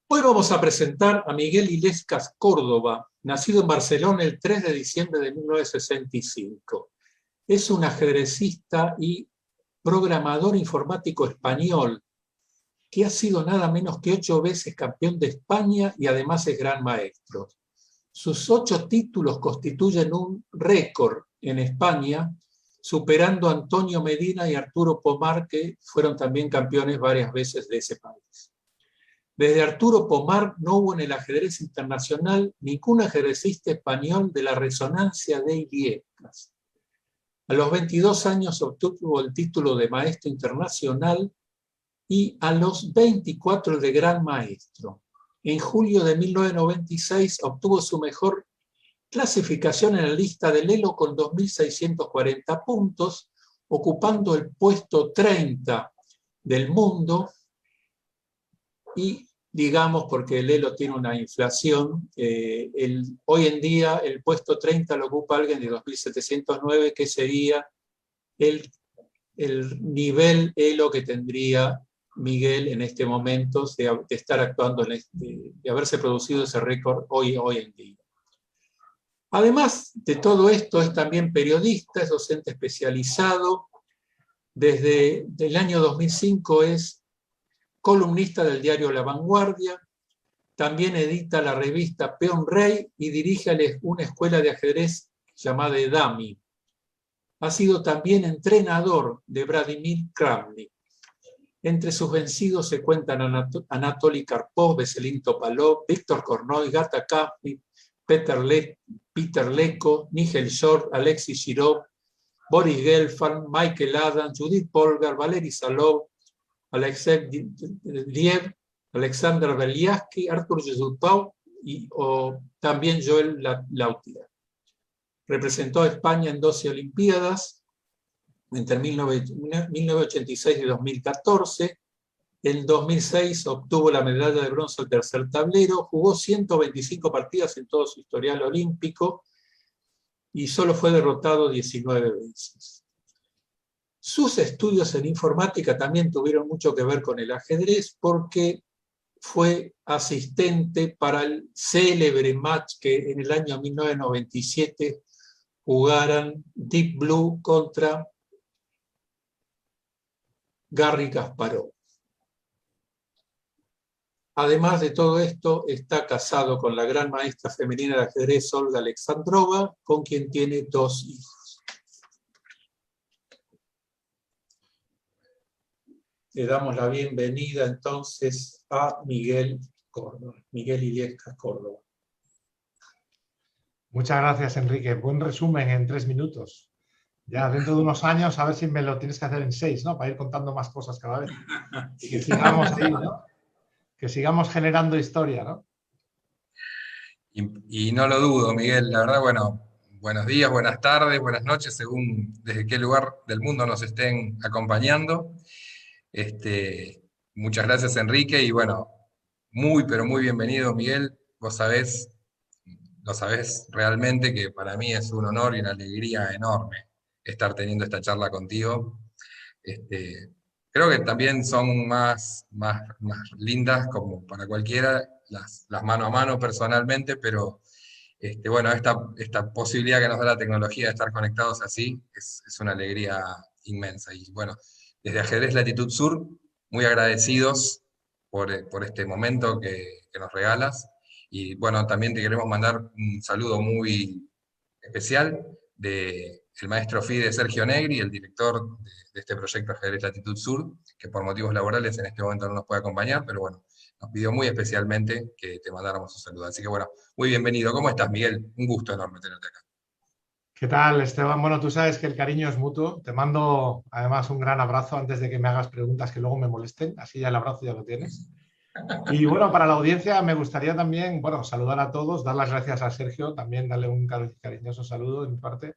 Hoy vamos a presentar a Miguel Illescas Córdoba, nacido en Barcelona el 3 de diciembre de 1965. Es un ajedrecista y programador informático español que ha sido nada menos que 8 veces campeón de España y además es gran maestro. Sus 8 títulos constituyen un récord en España, superando a Antonio Medina y Arturo Pomar, que fueron también campeones varias veces de ese país. Desde Arturo Pomar no hubo en el ajedrez internacional ningún ajedrecista español de la resonancia de Illescas. A los 22 años obtuvo el título de maestro internacional y a los 24 el de gran maestro. En julio de 1996 obtuvo su mejor clasificación en la lista del Elo con 2.640 puntos, ocupando el puesto 30 del mundo y digamos, porque el Elo tiene una inflación, hoy en día el puesto 30 lo ocupa alguien de 2.709, que sería el nivel Elo que tendría Miguel en este momento de estar actuando, de haberse producido ese récord hoy en día. Además de todo esto, es también periodista, es docente especializado. Desde el año 2005 es columnista del diario La Vanguardia, también edita la revista Peón Rey y dirige una escuela de ajedrez llamada EDAMI. Ha sido también entrenador de Vladimir Kramnik. Entre sus vencidos se cuentan Anatoly Karpov, Veselin Topalov, Víctor Kornoy, Gata Kapnik, Peter Leko, Nigel Short, Alexei Shirov, Boris Gelfand, Michael Adams, Judith Polgar, Valery Salov, Alexei Liev, Alexander Beliaski, Artur Yezutov y también Joel Lautier. Representó a España en 12 Olimpiadas entre 1986 y 2014. En 2006 obtuvo la medalla de bronce al tercer tablero, jugó 125 partidas en todo su historial olímpico y solo fue derrotado 19 veces. Sus estudios en informática también tuvieron mucho que ver con el ajedrez porque fue asistente para el célebre match que en el año 1997 jugaran Deep Blue contra Garry Kasparov. Además de todo esto, está casado con la gran maestra femenina de ajedrez Olga Alexandrova, con quien tiene 2 hijos. Le damos la bienvenida entonces a Miguel Córdoba, Miguel Illescas Córdoba. Muchas gracias, Enrique. Buen resumen en 3 minutos. Ya dentro de unos años, a ver si me lo tienes que hacer en 6, ¿no? Para ir contando más cosas cada vez. Y que sigamos ahí, ¿no? Que sigamos generando historia, ¿no? Y no lo dudo, Miguel. La verdad, bueno, buenos días, buenas tardes, buenas noches, según desde qué lugar del mundo nos estén acompañando. Muchas gracias, Enrique, y bueno, pero muy bienvenido, Miguel. Vos lo sabés realmente que para mí es un honor y una alegría enorme estar teniendo esta charla contigo. Creo que también son más lindas como para cualquiera las mano a mano personalmente, pero bueno, esta posibilidad que nos da la tecnología de estar conectados así es una alegría inmensa. Y bueno, desde Ajedrez Latitud Sur, muy agradecidos por este momento que nos regalas. Y bueno, también te queremos mandar un saludo muy especial del maestro FIDE Sergio Negri, el director de este proyecto Ajedrez Latitud Sur, que por motivos laborales en este momento no nos puede acompañar, pero bueno, nos pidió muy especialmente que te mandáramos un saludo. Así que bueno, muy bienvenido. ¿Cómo estás, Miguel? Un gusto enorme tenerte acá. ¿Qué tal, Esteban? Bueno, tú sabes que el cariño es mutuo. Te mando además un gran abrazo antes de que me hagas preguntas que luego me molesten. Así ya el abrazo ya lo tienes. Y bueno, para la audiencia me gustaría también, bueno, saludar a todos, dar las gracias a Sergio, también darle un cariñoso saludo de mi parte.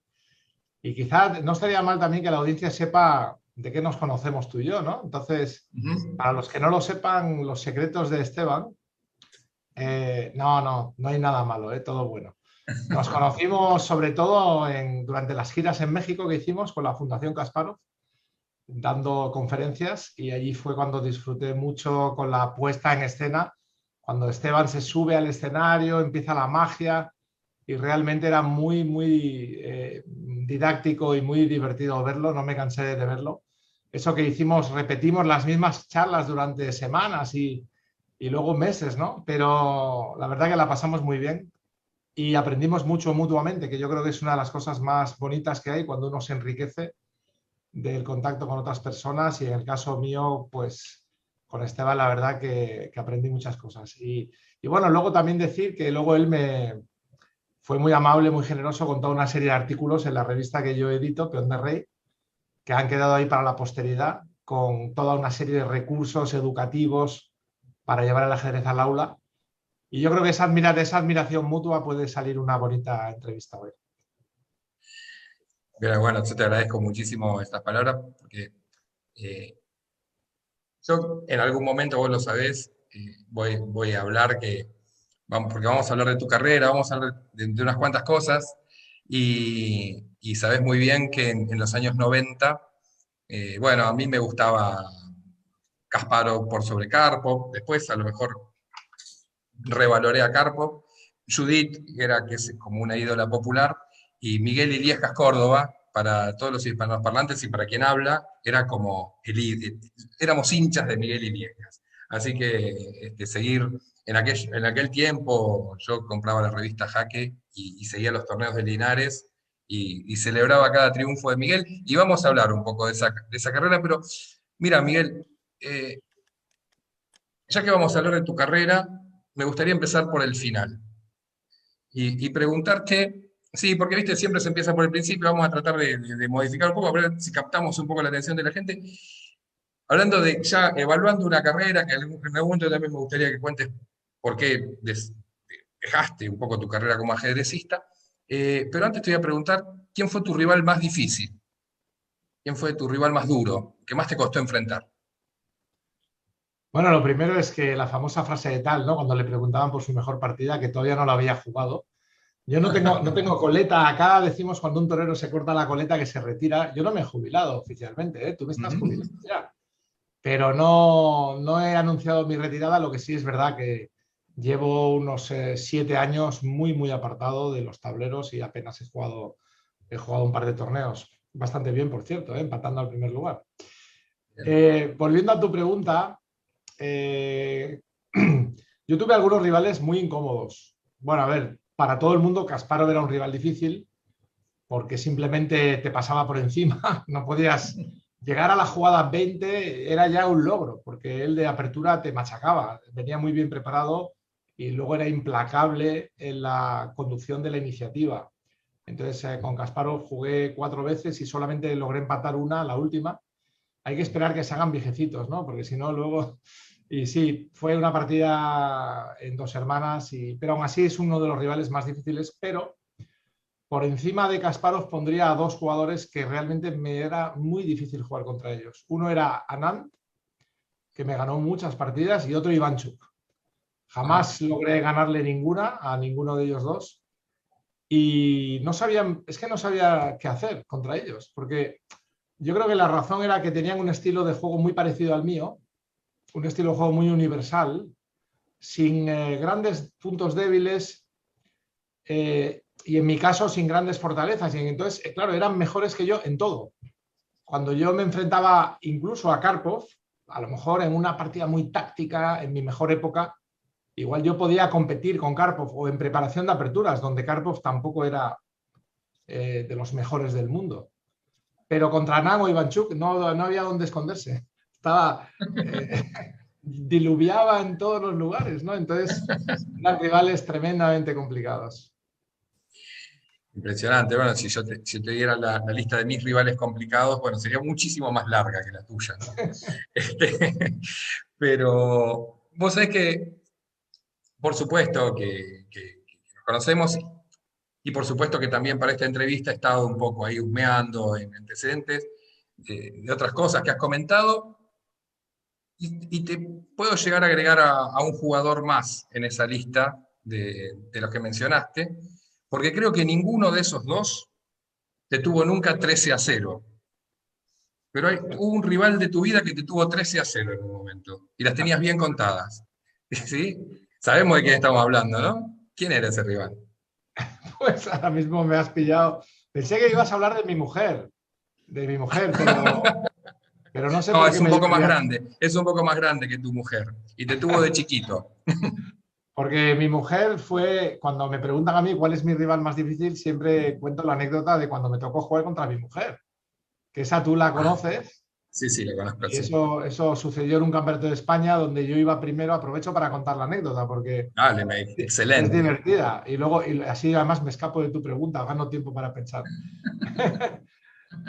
Y quizá no estaría mal también que la audiencia sepa de qué nos conocemos tú y yo, ¿no? Entonces, para los que no lo sepan, los secretos de Esteban, no hay nada malo, todo bueno. Nos conocimos sobre todo durante las giras en México que hicimos con la Fundación Kasparov, dando conferencias, y allí fue cuando disfruté mucho con la puesta en escena cuando Esteban se sube al escenario, empieza la magia y realmente era muy, muy didáctico y muy divertido verlo, no me cansé de verlo. Eso que hicimos, repetimos las mismas charlas durante semanas y luego meses, ¿no? Pero la verdad que la pasamos muy bien y aprendimos mucho mutuamente, que yo creo que es una de las cosas más bonitas que hay cuando uno se enriquece del contacto con otras personas y en el caso mío, pues con Esteban la verdad que aprendí muchas cosas. Y bueno, luego también decir que luego él me fue muy amable, muy generoso con toda una serie de artículos en la revista que yo edito, Peón de Rey, que han quedado ahí para la posteridad, con toda una serie de recursos educativos para llevar el ajedrez al aula. Y yo creo que de esa admiración mutua puede salir una bonita entrevista hoy. Pero bueno, yo te agradezco muchísimo estas palabras, porque yo en algún momento, vos lo sabés, voy a hablar porque vamos a hablar de tu carrera, vamos a hablar de unas cuantas cosas, y sabés muy bien que en los años 90, bueno, a mí me gustaba Kasparov por sobre Karpov, después a lo mejor revaloré a Karpov, Judith, que es como una ídola popular, y Miguel Illescas Córdoba, para todos los hispanoparlantes y para quien habla, era como éramos hinchas de Miguel Illescas. Así que seguir, en aquel tiempo yo compraba la revista Jaque y seguía los torneos de Linares y celebraba cada triunfo de Miguel. Y vamos a hablar un poco de esa carrera, pero mira, Miguel, ya que vamos a hablar de tu carrera, me gustaría empezar por el final y preguntarte, sí, porque viste, siempre se empieza por el principio, vamos a tratar de modificar un poco, a ver si captamos un poco la atención de la gente. Hablando de ya evaluando una carrera, que en algún momento también me gustaría que cuentes por qué dejaste un poco tu carrera como ajedrecista, pero antes te voy a preguntar, ¿quién fue tu rival más difícil? ¿Quién fue tu rival más duro? ¿Qué más te costó enfrentar? Bueno, lo primero es que la famosa frase de Tal, ¿no? Cuando le preguntaban por su mejor partida, que todavía no la había jugado. Yo no tengo coleta. Acá decimos cuando un torero se corta la coleta que se retira. Yo no me he jubilado oficialmente, ¿eh? Tú me estás jubilando ya. Pero no he anunciado mi retirada. Lo que sí es verdad que llevo unos 7 años muy, muy apartado de los tableros y apenas he jugado un par de torneos. Bastante bien, por cierto, empatando al primer lugar. Volviendo a tu pregunta, eh, yo tuve algunos rivales muy incómodos. Bueno, a ver, para todo el mundo Kasparov era un rival difícil porque simplemente te pasaba por encima, no podías llegar a la jugada 20, era ya un logro, porque él de apertura te machacaba, venía muy bien preparado y luego era implacable en la conducción de la iniciativa. Entonces con Kasparov jugué 4 veces y solamente logré empatar una, la última. Hay que esperar que se hagan viejecitos, ¿no? Porque si no, luego... Y sí, fue una partida en 2 hermanas, pero aún así es uno de los rivales más difíciles, pero por encima de Kasparov pondría a 2 jugadores que realmente me era muy difícil jugar contra ellos. Uno era Anand, que me ganó muchas partidas, y otro Ivanchuk. Jamás logré ganarle ninguna a ninguno de ellos dos y no sabía qué hacer contra ellos, porque yo creo que la razón era que tenían un estilo de juego muy parecido al mío, un estilo de juego muy universal, sin grandes puntos débiles y en mi caso sin grandes fortalezas. Y entonces, claro, eran mejores que yo en todo. Cuando yo me enfrentaba incluso a Karpov, a lo mejor en una partida muy táctica, en mi mejor época, igual yo podía competir con Karpov o en preparación de aperturas, donde Karpov tampoco era de los mejores del mundo. Pero contra Nang o Ivanchuk no había dónde esconderse. Estaba... diluviaba en todos los lugares, ¿no? Entonces, eran rivales tremendamente complicados. Impresionante. Bueno, si yo te diera la lista de mis rivales complicados, bueno, sería muchísimo más larga que la tuya, ¿no? Pero vos sabés que, por supuesto que nos conocemos y por supuesto que también para esta entrevista he estado un poco ahí husmeando en antecedentes de otras cosas que has comentado y te puedo llegar a agregar a un jugador más en esa lista de los que mencionaste, porque creo que ninguno de esos dos te tuvo nunca 13-0. Pero hubo un rival de tu vida que te tuvo 13-0 en un momento, y las tenías bien contadas. ¿Sí? Sabemos de quién estamos hablando, ¿no? ¿Quién era ese rival? Pues ahora mismo me has pillado. Pensé que ibas a hablar de mi mujer, pero no sé No, por es qué un me poco más llevaría. grande, es un poco más grande que tu mujer. Y te tuvo de chiquito. Porque mi mujer fue, cuando me preguntan a mí cuál es mi rival más difícil, siempre cuento la anécdota de cuando me tocó jugar contra mi mujer, que esa tú la Ah, conoces, sí, sí, lo conozco, y sí. eso sucedió en un campeonato de España donde yo iba primero. Aprovecho para contar la anécdota porque Dale, es excelente. divertida. Y luego, y así además me escapo de tu pregunta, gano tiempo para pensar.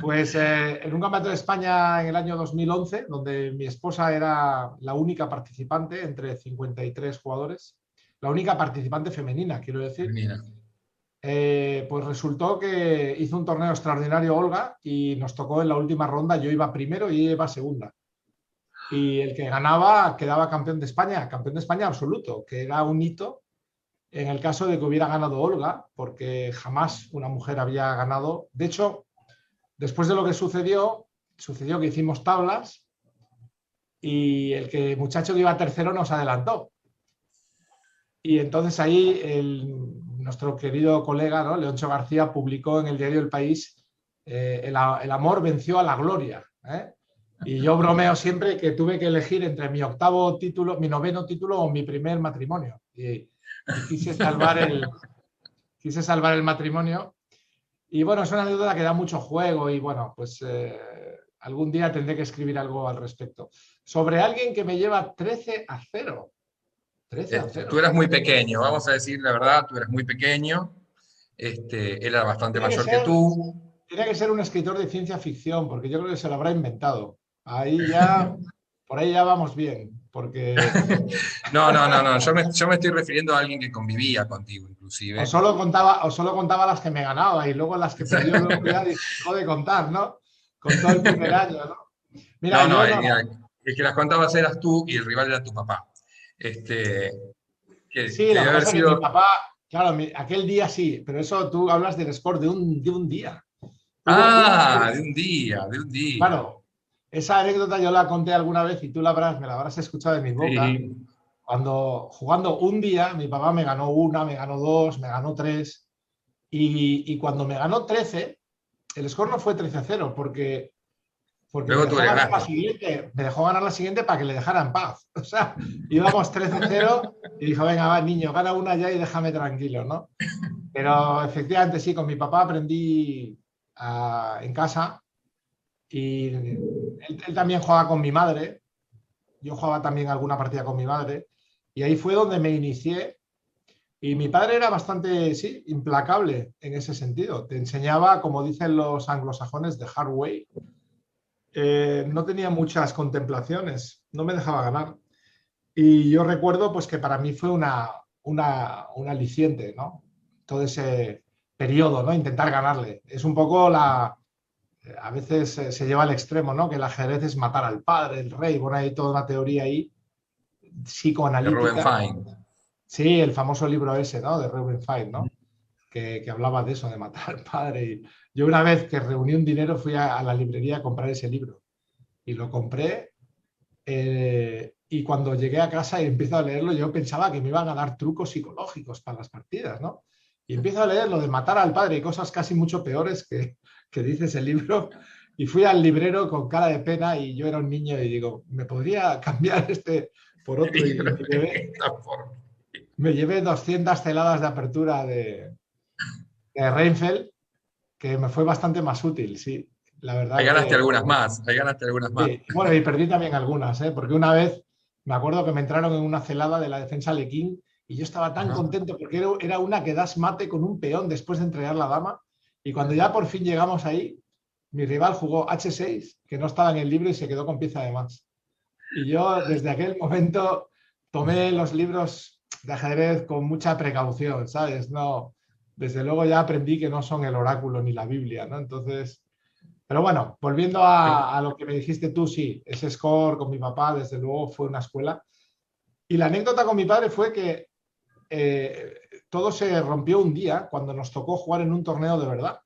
Pues en un campeonato de España en el año 2011, donde mi esposa era la única participante entre 53 jugadores, la única participante femenina, quiero decir, Mira. pues resultó que hizo un torneo extraordinario Olga y nos tocó en la última ronda. Yo iba primero y ella iba segunda. Y el que ganaba quedaba campeón de España absoluto, que era un hito en el caso de que hubiera ganado Olga, porque jamás una mujer había ganado. De hecho, después de lo que sucedió que hicimos tablas y muchacho que iba tercero nos adelantó. Y entonces ahí nuestro querido colega, ¿no?, Leoncho García, publicó en el diario El País, el amor venció a la gloria, ¿eh? Y yo bromeo siempre que tuve que elegir entre mi octavo título, mi noveno título o mi primer matrimonio. Y quise salvar el matrimonio. Y bueno, es una anécdota que da mucho juego y bueno, pues algún día tendré que escribir algo al respecto. Sobre alguien que me lleva 13-0. 13-0. Tú eras muy pequeño, vamos a decir la verdad, tú eras muy pequeño. Él era bastante Tiene que mayor que ser, tú. tiene que ser un escritor de ciencia ficción, porque yo creo que se lo habrá inventado. Ahí ya, por ahí ya vamos bien, porque No, no, no, no. Yo me estoy refiriendo a alguien que convivía contigo, o inclusive. solo contaba las que me ganaba y luego las que perdió, luego ya dejó de contar, ¿no? Contó el primer año, ¿no? Mira, No, no, yo no. mira, el que las contabas eras tú y el rival era tu papá. Este, Sí, que lo debe que haber pasa es que mi sido. papá, claro, aquel día sí, pero eso tú hablas del score de un día. Hubo un, Ah, de un día, de un día. claro, esa anécdota yo la conté alguna vez y me la habrás escuchado de mi boca. Sí. Cuando jugando un día, mi papá me ganó una, me ganó dos, me ganó tres. Y cuando me ganó 13, el score no fue 13-0, porque me Luego tú dejó le ganar la ganaste. siguiente, me dejó ganar la siguiente para que le dejara en paz. O sea, íbamos 13-0 y dijo, venga, va, niño, gana una ya y déjame tranquilo, ¿no? Pero efectivamente sí, con mi papá aprendí en casa y él también jugaba con mi madre, yo jugaba también alguna partida con mi madre y ahí fue donde me inicié. Y mi padre era bastante, sí, implacable en ese sentido. Te enseñaba, como dicen los anglosajones, the hard way. No tenía muchas contemplaciones, no me dejaba ganar. Y yo recuerdo pues que para mí fue un aliciente, ¿no? Todo ese periodo, ¿no? Intentar ganarle. Es un poco a veces se lleva al extremo, ¿no? Que el ajedrez es matar al padre, el rey. Bueno, hay toda una teoría ahí De Ruben psicoanalítica. Fine. Sí, el famoso libro ese, ¿no? De Reuben Fine, ¿no? Que hablaba de eso, de matar al padre. Y yo una vez que reuní un dinero fui a la librería a comprar ese libro. Y lo compré. Y cuando llegué a casa y empiezo a leerlo, yo pensaba que me iban a dar trucos psicológicos para las partidas, ¿no? Y empiezo a leer lo de matar al padre y cosas casi mucho peores que dice ese libro. Y fui al librero con cara de pena y yo era un niño y digo, ¿me podría cambiar este por otro? Y me llevé, Esta forma. me llevé 200 celadas de apertura de Reinfeldt, que me fue bastante más útil, sí. La Ahí verdad ganaste que algunas más, ahí ganaste algunas más. sí. Bueno, y perdí también algunas, ¿eh? Porque una vez me acuerdo que me entraron en una celada de la defensa Lequín y yo estaba tan Ajá. contento porque era una que das mate con un peón después de entregar la dama. Y cuando ya por fin llegamos ahí, mi rival jugó H6, que no estaba en el libro y se quedó con pieza de más. Y yo desde aquel momento tomé los libros de ajedrez con mucha precaución, ¿sabes? No, desde luego ya aprendí que no son el oráculo ni la Biblia, ¿no? Entonces, pero bueno, volviendo a lo que me dijiste tú, sí, ese score con mi papá, desde luego, fue una escuela. Y la anécdota con mi padre fue que eh, todo se rompió un día cuando nos tocó jugar en un torneo de verdad.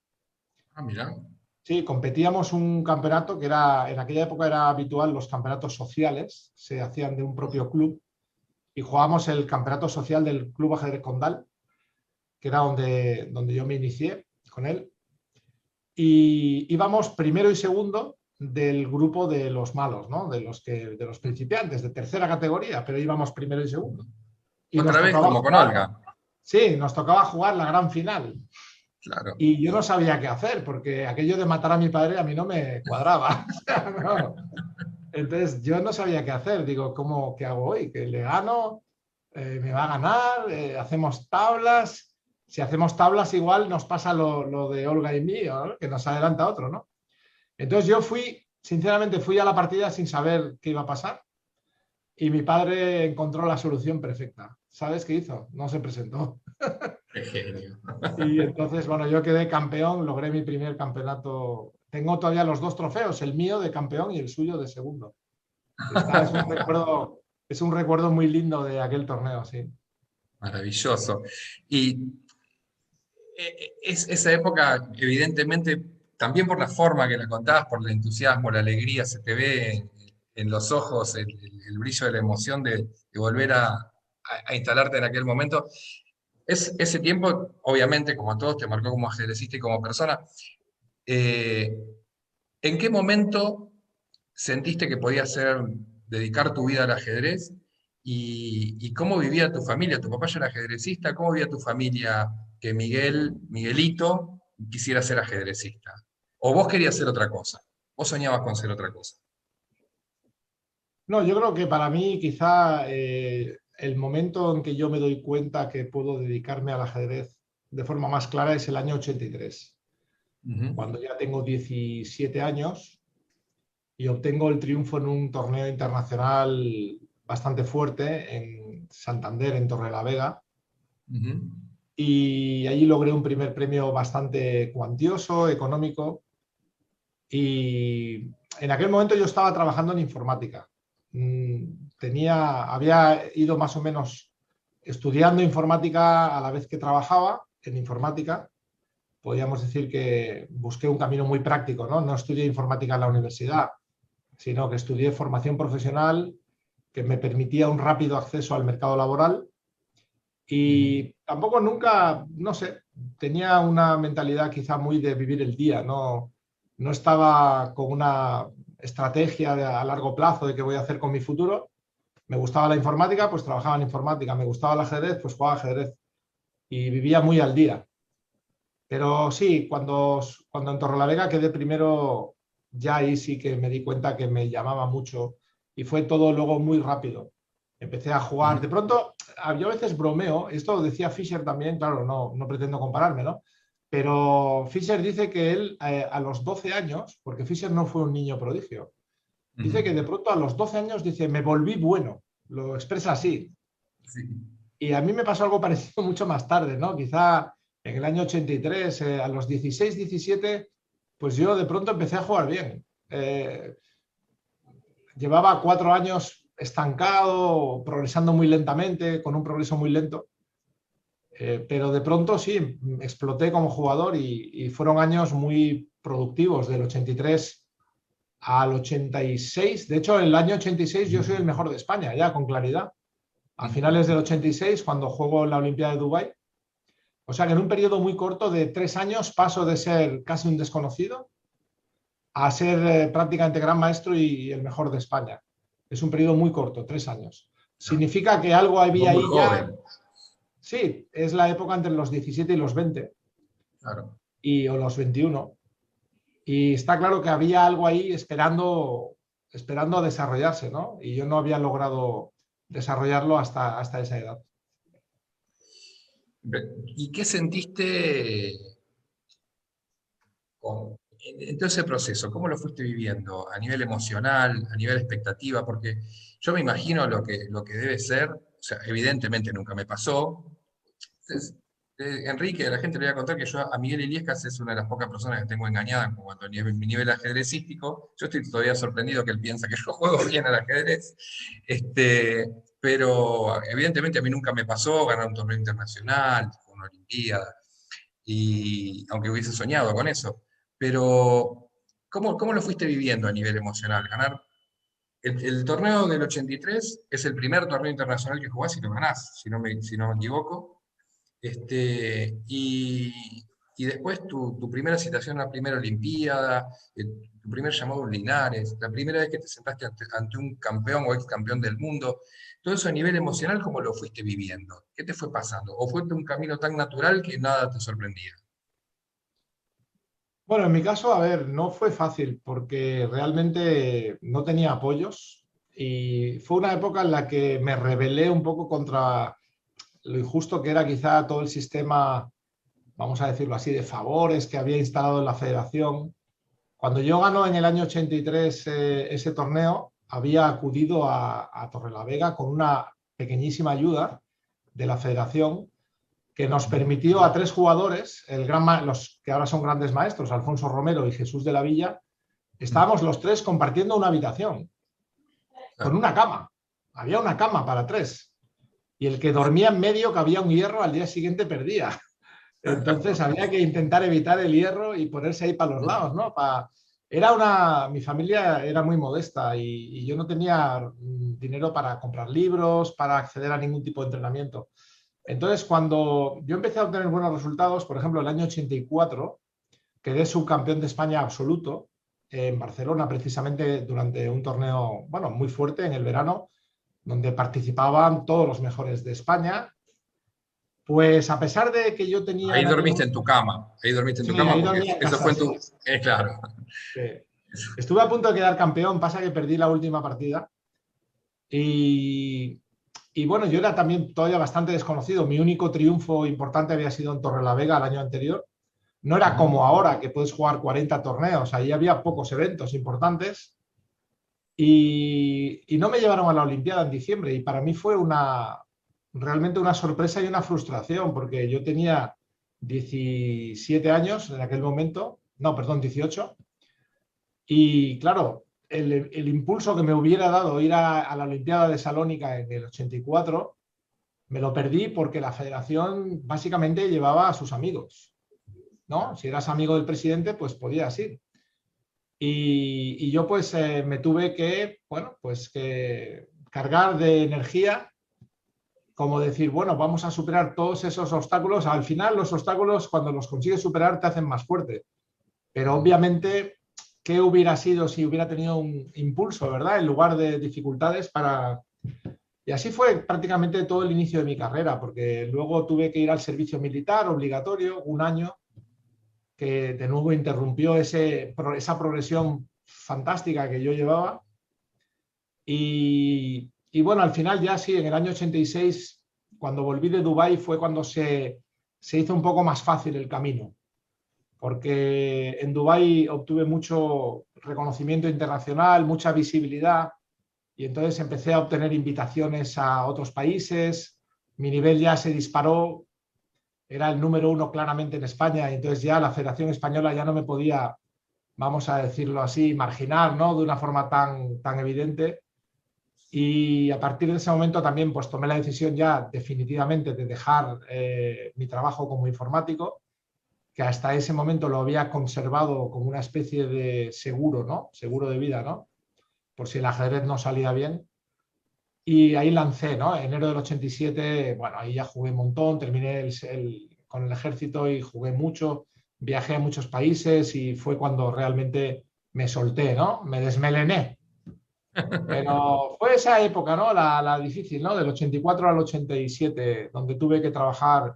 Ah, mira. Sí, competíamos un campeonato en aquella época era habitual, los campeonatos sociales se hacían de un propio club. y jugábamos el campeonato social del Club Ajedrez Condal, que era donde yo me inicié con él. Y íbamos primero y segundo del grupo de los malos, ¿no? De los principiantes, de tercera categoría, pero íbamos primero y segundo. Y nos Otra vez tocaba como con jugar, Olga. sí, nos tocaba jugar la gran final. Claro. Y yo no sabía qué hacer, porque aquello de matar a mi padre a mí no me cuadraba. O sea, no. Entonces yo no sabía qué hacer. Digo, ¿qué hago hoy? ¿Que le gano? ¿Me va a ganar? ¿Hacemos tablas? Si hacemos tablas igual nos pasa lo de Olga y mí, ¿no? Que nos adelanta otro, ¿no? Entonces yo sinceramente fui a la partida sin saber qué iba a pasar y mi padre encontró la solución perfecta. ¿Sabes qué hizo? No se presentó. Qué genio. Y entonces, bueno, yo quedé campeón, logré mi primer campeonato. Tengo todavía los dos trofeos, el mío de campeón y el suyo de segundo. Es un recuerdo muy lindo de aquel torneo, sí. Maravilloso. Y esa época, evidentemente, también por la forma que la contabas, por el entusiasmo, la alegría, se te ve en los ojos el brillo de la emoción de volver a instalarte en aquel momento. Ese tiempo, obviamente, como a todos, te marcó como ajedrecista y como persona. Eh, ¿En qué momento sentiste que podías dedicar tu vida al ajedrez? ¿Y cómo vivía tu familia? ¿Tu papá ya era ajedrecista? ¿Cómo vivía tu familia que Miguelito, quisiera ser ajedrecista? ¿O vos querías ser otra cosa? ¿Vos soñabas con ser otra cosa? No, yo creo que para mí quizá el momento en que yo me doy cuenta que puedo dedicarme al ajedrez de forma más clara es el año 83, Ujú, cuando ya tengo 17 años y obtengo el triunfo en un torneo internacional bastante fuerte en Santander, en Torrelavega, ujú, y allí logré un primer premio bastante cuantioso, económico, y en aquel momento yo estaba trabajando en informática. Había ido más o menos estudiando informática a la vez que trabajaba en informática. Podríamos decir que busqué un camino muy práctico, ¿no? No estudié informática en la universidad, sino que estudié formación profesional que me permitía un rápido acceso al mercado laboral ujú. y tampoco nunca, no sé, tenía una mentalidad quizá muy de vivir el día, no estaba con una estrategia a largo plazo de qué voy a hacer con mi futuro. Me gustaba la informática, pues trabajaba en informática, me gustaba el ajedrez, pues jugaba ajedrez y vivía muy al día. Pero sí, cuando en Torrelavega quedé primero, ya ahí sí que me di cuenta que me llamaba mucho y fue todo luego muy rápido. Empecé a jugar. De pronto, yo a veces bromeo, esto decía Fischer también, claro, no pretendo compararme, ¿no? Pero Fischer dice que él a los 12 años, porque Fischer no fue un niño prodigio, Ujú. dice que de pronto a los 12 años dice, me volví bueno, lo expresa así. Sí. Y a mí me pasó algo parecido mucho más tarde, ¿no? Quizá en el año 83, a los 16, 17, pues yo de pronto empecé a jugar bien. Llevaba 4 años estancado, progresando muy lentamente, con un progreso muy lento, pero de pronto sí, exploté como jugador y fueron años muy productivos, del 83 al 86. De hecho, el año 86 yo soy el mejor de España, ya con claridad. A finales del 86, cuando juego en la Olimpiada de Dubái. O sea que en un periodo muy corto de 3 años paso de ser casi un desconocido a ser prácticamente gran maestro y el mejor de España. Es un periodo muy corto, 3 años. Significa que algo Vos había muy ahí ya. joven, Sí, es la época entre los 17 y los 20 claro. o los 21. Y está claro que había algo ahí esperando a desarrollarse, ¿no? Y yo no había logrado desarrollarlo hasta esa edad. ¿Y qué sentiste en todo ese proceso? ¿Cómo lo fuiste viviendo? ¿A nivel emocional, a nivel expectativa? Porque yo me imagino lo que debe ser, o sea, evidentemente nunca me pasó. Entonces, Enrique, a la gente le voy a contar que yo a Miguel Illescas es una de las pocas personas que tengo engañada en cuanto a mi nivel ajedrecístico. Yo estoy todavía sorprendido que él piensa que yo juego bien al ajedrez. Pero evidentemente a mí nunca me pasó ganar un torneo internacional, una olimpiada, y aunque hubiese soñado con eso. Pero, ¿cómo lo fuiste viviendo a nivel emocional? Ganar El torneo del 83 es el primer torneo internacional que jugás y lo ganás, si no me equivoco. Y, y después tu primera citación a la primera Olimpiada, tu primer llamado a un Linares, la primera vez que te sentaste ante un campeón o ex campeón del mundo, todo eso a nivel emocional, ¿cómo lo fuiste viviendo? ¿Qué te fue pasando? ¿O fue un camino tan natural que nada te sorprendía? Bueno, en mi caso, a ver, no fue fácil porque realmente no tenía apoyos y fue una época en la que me rebelé un poco contra lo injusto que era quizá todo el sistema, vamos a decirlo así, de favores que había instalado en la federación. Cuando yo ganó en el año 83 ese torneo, había acudido a Torrelavega con una pequeñísima ayuda de la federación que nos permitió a tres jugadores, los que ahora son grandes maestros, Alfonso Romero y Jesús de la Villa, estábamos los tres compartiendo una habitación con una cama. Había una cama para tres. Y el que dormía en medio, que había un hierro, al día siguiente perdía. Entonces había que intentar evitar el hierro y ponerse ahí para los lados, ¿no? Mi familia era muy modesta y yo no tenía dinero para comprar libros, para acceder a ningún tipo de entrenamiento. Entonces, cuando yo empecé a obtener buenos resultados, por ejemplo, el año 84, quedé subcampeón de España absoluto en Barcelona, precisamente durante un torneo, bueno, muy fuerte en el verano, donde participaban todos los mejores de España. Pues a pesar de que yo tenía Ahí en aquel dormiste en momento... tu cama, ahí dormiste en tu Sí, cama ahí porque dormía en eso casa, fue en sí. tu... claro. Estuve a punto de quedar campeón, pasa que perdí la última partida. Y, y bueno, yo era también todavía bastante desconocido. Mi único triunfo importante había sido en Torrelavega el año anterior. No era como ahora, que puedes jugar 40 torneos. Ahí había pocos eventos importantes. Y no me llevaron a la Olimpiada en diciembre. Y para mí fue realmente una sorpresa y una frustración, porque yo tenía 17 años en aquel momento. No, perdón, 18. Y claro, el impulso que me hubiera dado ir a la Olimpiada de Salónica en el 84, me lo perdí porque la federación básicamente llevaba a sus amigos, ¿no? Si eras amigo del presidente, pues podías ir. Y yo pues me tuve que, bueno, pues que cargar de energía, como decir, bueno, vamos a superar todos esos obstáculos. Al final los obstáculos, cuando los consigues superar, te hacen más fuerte. Pero obviamente, ¿qué hubiera sido si hubiera tenido un impulso, ¿verdad? En lugar de dificultades para... Y así fue prácticamente todo el inicio de mi carrera, porque luego tuve que ir al servicio militar obligatorio, un año, que de nuevo interrumpió esa progresión fantástica que yo llevaba. Y bueno, al final ya sí, en el año 86, cuando volví de Dubái, fue cuando se hizo un poco más fácil el camino, porque en Dubái obtuve mucho reconocimiento internacional, mucha visibilidad, y entonces empecé a obtener invitaciones a otros países, mi nivel ya se disparó, era el número uno claramente en España, y entonces ya la Federación Española ya no me podía, vamos a decirlo así, marginar, ¿no? De una forma tan evidente. Y a partir de ese momento también pues tomé la decisión ya definitivamente de dejar mi trabajo como informático, que hasta ese momento lo había conservado como una especie de seguro, ¿no? Seguro de vida, ¿no? Por si el ajedrez no salía bien. Y ahí lancé, ¿no? Enero del 87, bueno, ahí ya jugué un montón, terminé con el ejército y jugué mucho, viajé a muchos países y fue cuando realmente me solté, ¿no? Me desmelené. Pero fue esa época, ¿no? La difícil, ¿no? Del 84 al 87, donde tuve que trabajar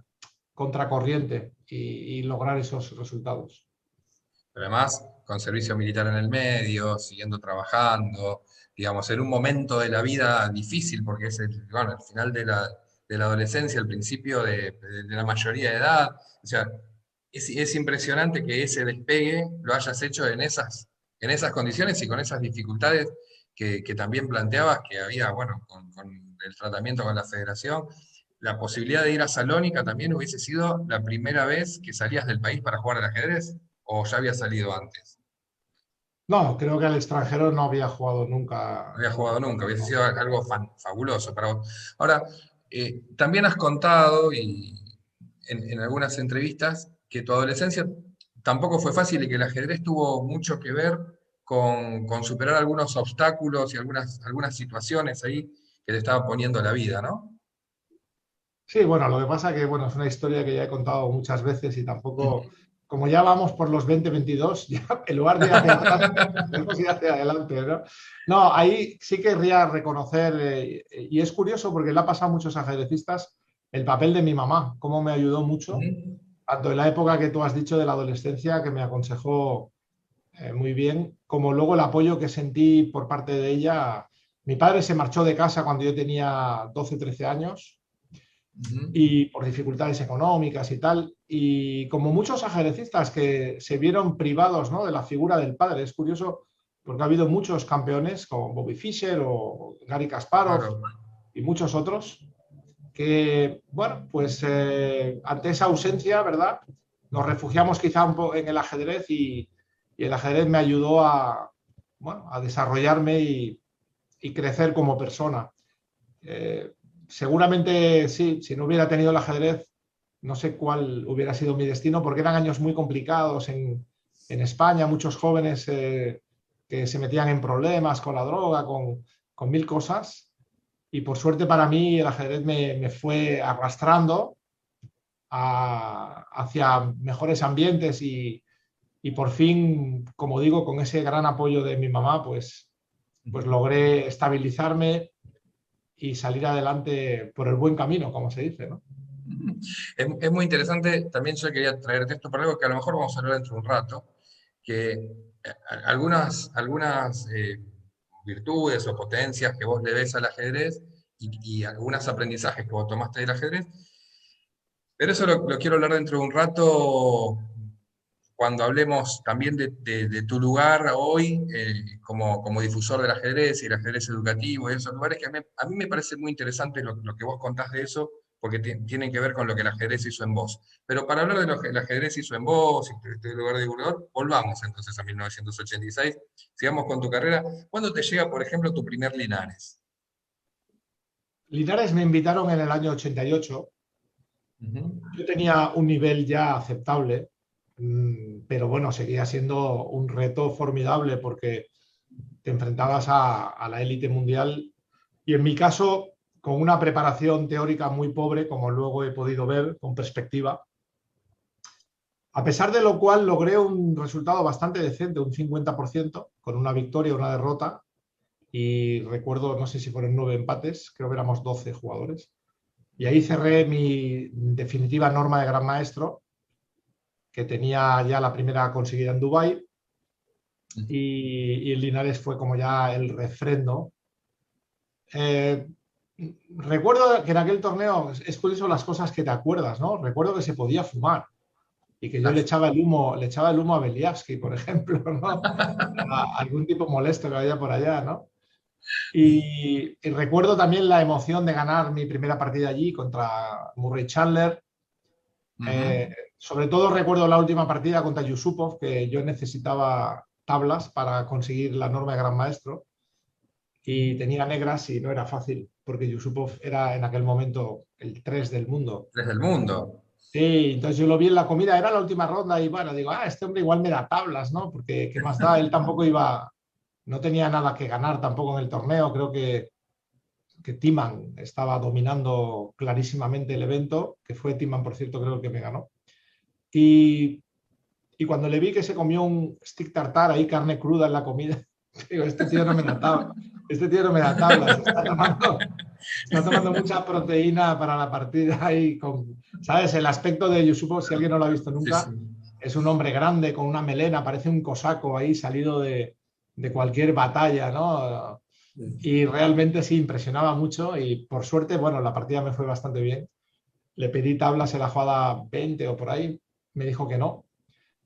contracorriente y lograr esos resultados. Pero además, con servicio militar en el medio, siguiendo trabajando, digamos, en un momento de la vida difícil, porque es bueno, el final de la adolescencia, el principio de la mayoría de edad. O sea, es impresionante que ese despegue lo hayas hecho en esas condiciones y con esas dificultades que también planteabas que había, bueno, con el tratamiento con la federación. La posibilidad de ir a Salónica también hubiese sido la primera vez que salías del país para jugar al ajedrez. ¿O ya había salido antes? No, creo que al extranjero no había jugado No nunca. había No, jugado nunca, hubiese no. sido algo fabuloso para vos. Ahora, también has contado y en algunas entrevistas que tu adolescencia tampoco fue fácil y que el ajedrez tuvo mucho que ver con superar algunos obstáculos y algunas situaciones ahí que te estaba poniendo la vida, ¿no? Sí, bueno, lo que pasa que bueno, es una historia que ya he contado muchas veces y tampoco, como ya vamos por los 20-22, ya en lugar de ir hacia atrás, tenemos que ir hacia adelante, ¿no? No, ahí sí querría reconocer, y es curioso porque le ha pasado a muchos ajedrecistas, el papel de mi mamá, cómo me ayudó mucho, Ujú. tanto en la época que tú has dicho de la adolescencia, que me aconsejó muy bien, como luego el apoyo que sentí por parte de ella. Mi padre se marchó de casa cuando yo tenía 12-13 años Ujú. y por dificultades económicas y tal. Y como muchos ajedrecistas que se vieron privados, ¿no?, de la figura del padre, es curioso porque ha habido muchos campeones como Bobby Fischer o Garry Kasparov Claro. y muchos otros que, bueno, pues ante esa ausencia, ¿verdad? Nos refugiamos quizá un poco en el ajedrez y el ajedrez me ayudó a, bueno, a desarrollarme y crecer como persona. Eh, Seguramente sí, si no hubiera tenido el ajedrez, no sé cuál hubiera sido mi destino, porque eran años muy complicados en España, muchos jóvenes que se metían en problemas con la droga, con mil cosas. Y por suerte para mí el ajedrez me fue arrastrando hacia mejores ambientes y por fin, como digo, con ese gran apoyo de mi mamá, pues logré estabilizarme y salir adelante por el buen camino, como se dice, ¿no? Es muy interesante, también yo quería traerte esto para algo que a lo mejor vamos a hablar dentro de un rato, que algunas virtudes o potencias que vos le ves al ajedrez y algunos aprendizajes que vos tomaste del ajedrez, pero eso lo quiero hablar dentro de un rato cuando hablemos también de tu lugar hoy como difusor del ajedrez y el ajedrez educativo y esos lugares que a mí me parece muy interesante lo que vos contás de eso, porque tienen que ver con lo que el ajedrez hizo en vos. Pero para hablar de lo que el ajedrez hizo en vos y tu lugar de divulgador, volvamos entonces a 1986, sigamos con tu carrera. ¿Cuándo te llega, por ejemplo, tu primer Linares? Linares me invitaron en el año 88. Ujú. Yo tenía un nivel ya aceptable, pero bueno, seguía siendo un reto formidable porque te enfrentabas a la élite mundial y en mi caso, con una preparación teórica muy pobre, como luego he podido ver con perspectiva, a pesar de lo cual logré un resultado bastante decente, un 50%, con una victoria y una derrota. Y recuerdo, no sé si fueron 9 empates, creo que éramos 12 jugadores. Y ahí cerré mi definitiva norma de gran maestro, que tenía ya la primera conseguida en Dubái. Y el Linares fue como ya el refrendo. Eh, Recuerdo que en aquel torneo, es curioso las cosas que te acuerdas, ¿no? Recuerdo que se podía fumar y que yo le echaba el humo a Beliavsky, por ejemplo, ¿no? A algún tipo molesto que había por allá, ¿no? Y recuerdo también la emoción de ganar mi primera partida allí contra Murray Chandler. Ujú. Sobre todo recuerdo la última partida contra Yusupov, que yo necesitaba tablas para conseguir la norma de gran maestro y tenía negras y no era fácil, porque Yusupov era en aquel momento el 3 del mundo. Desde el mundo. Sí, entonces yo lo vi en la comida, era la última ronda y bueno, digo, este hombre igual me da tablas, ¿no? Porque qué más da, él tampoco iba, no tenía nada que ganar tampoco en el torneo, creo que Timan estaba dominando clarísimamente el evento, que fue Timan, por cierto, creo que me ganó. Y, y cuando le vi que se comió un stick tartar ahí, carne cruda en la comida, digo, este tío no me da tablas, este tío no me da tablas, está tomando mucha proteína para la partida ahí con, ¿sabes? El aspecto de Yusupov, si alguien no lo ha visto Sí, sí. nunca, es un hombre grande con una melena, parece un cosaco ahí salido de cualquier batalla, ¿no? Y realmente sí, impresionaba mucho y por suerte, bueno, la partida me fue bastante bien. Le pedí tablas en la jugada 20 o por ahí, me dijo que no.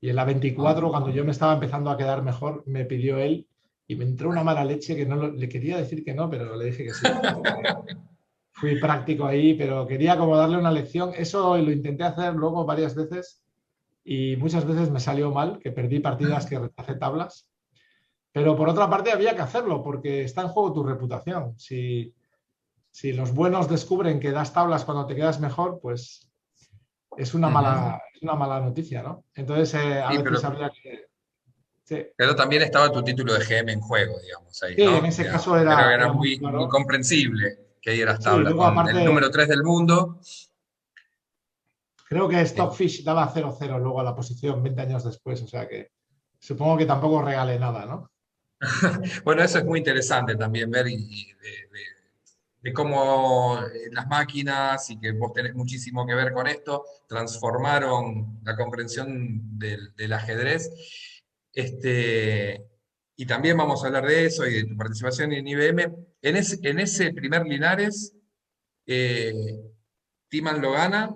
Y en la 24, Ah. cuando yo me estaba empezando a quedar mejor, me pidió él y me entró una mala leche que no le quería decir que no, pero le dije que sí. Fui práctico ahí, pero quería como darle una lección. Eso lo intenté hacer luego varias veces y muchas veces me salió mal, que perdí partidas que rechacé tablas. Pero por otra parte había que hacerlo porque está en juego tu reputación. Si los buenos descubren que das tablas cuando te quedas mejor, pues es Ujú. una mala noticia, ¿no? Entonces a Sí, veces pero habría que... Sí. Pero también estaba tu título de GM en juego, digamos, ahí, Sí, en ¿no? ese Digamos, caso creo que era era muy muy, muy claro. comprensible que ahí eras Sí, tabla luego con el número aparte, 3 del mundo. creo que eh, Stockfish daba 0-0 luego a la posición 20 años después, o sea que supongo que tampoco regalé nada, ¿no? Bueno, eso es muy interesante también ver de cómo las máquinas, y que vos tenés muchísimo que ver con esto, transformaron la comprensión del ajedrez. Este, y también vamos a hablar de eso y de tu participación en IBM. En ese primer Linares, eh, Timan lo gana.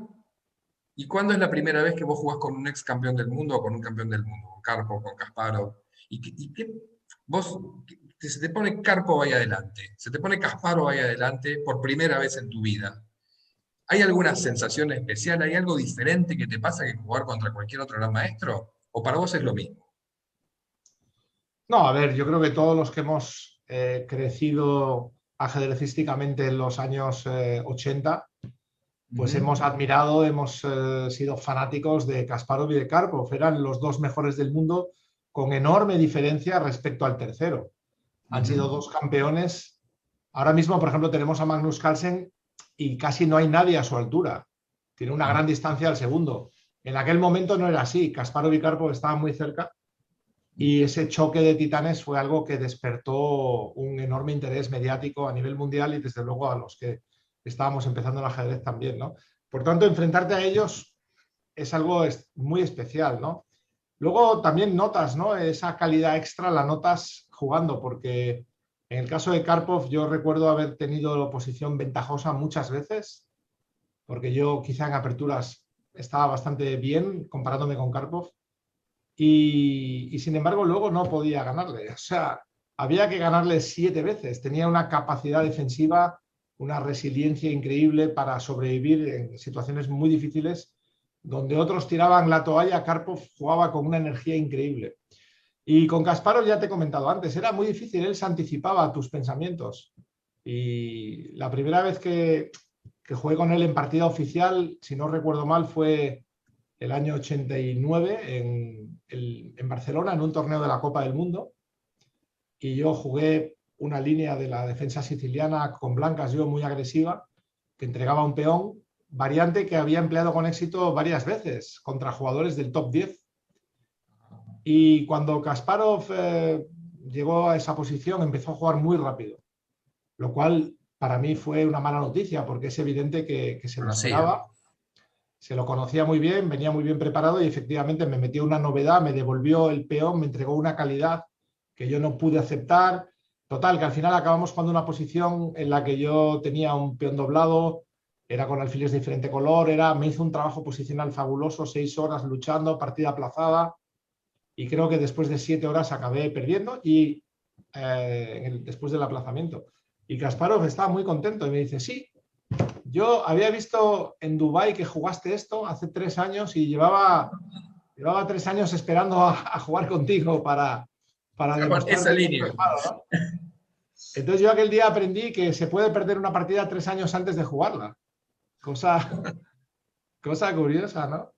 ¿Y cuándo es la primera vez que vos jugás con un ex campeón del mundo o con un campeón del mundo? Con Karpov, con Kasparov. Vos, se te pone Karpov ahí adelante, se te pone Kasparov ahí adelante por primera vez en tu vida? ¿Hay alguna sensación especial? ¿Hay algo diferente que te pasa que jugar contra cualquier otro gran maestro? ¿O para vos es lo mismo? No, a ver, yo creo que todos los que hemos crecido ajedrecísticamente en los años 80, pues Ujú. hemos admirado, hemos sido fanáticos de Kasparov y de Karpov. Eran los dos mejores del mundo con enorme diferencia respecto al tercero. Han Ujú. sido dos campeones. Ahora mismo, por ejemplo, tenemos a Magnus Carlsen y casi no hay nadie a su altura. Tiene una gran Ajá. distancia al segundo. En aquel momento no era así. Kasparov y Karpov estaban muy cerca y ese choque de titanes fue algo que despertó un enorme interés mediático a nivel mundial y desde luego a los que estábamos empezando el ajedrez también, ¿no? Por tanto, enfrentarte a ellos es algo muy especial, ¿no? Luego también notas, ¿no? Esa calidad extra la notas jugando, porque en el caso de Karpov yo recuerdo haber tenido posición ventajosa muchas veces, porque yo quizá en aperturas estaba bastante bien comparándome con Karpov y sin embargo luego no podía ganarle. O sea, había que ganarle 7 veces. Tenía una capacidad defensiva, una resiliencia increíble para sobrevivir en situaciones muy difíciles donde otros tiraban la toalla. Karpov jugaba con una energía increíble. Y con Kasparov ya te he comentado antes, era muy difícil, él se anticipaba a tus pensamientos. Y la primera vez que jugué con él en partida oficial, si no recuerdo mal, fue el año 89 en Barcelona, en un torneo de la Copa del Mundo. Y yo jugué una línea de la defensa siciliana con blancas, yo muy agresiva, que entregaba un peón, variante que había empleado con éxito varias veces contra jugadores del top 10. Y cuando Kasparov llegó a esa posición, empezó a jugar muy rápido, lo cual para mí fue una mala noticia, porque es evidente que se lo Conocía. esperaba, se lo conocía muy bien, venía muy bien preparado y efectivamente me metió una novedad, me devolvió el peón, me entregó una calidad que yo no pude aceptar. Total, que al final acabamos jugando una posición en la que yo tenía un peón doblado, era con alfiles de diferente color, me hizo un trabajo posicional fabuloso, 6 horas luchando, partida aplazada, y creo que después de 7 horas acabé perdiendo y después del aplazamiento. Y Kasparov estaba muy contento y me dice, sí, yo había visto en Dubái que jugaste esto hace 3 años y llevaba 3 años esperando a jugar contigo para Con esa demostrarte que línea. eres malo, ¿no? Entonces yo aquel día aprendí que se puede perder una partida 3 años antes de jugarla. Cosa, cosa curiosa, ¿no?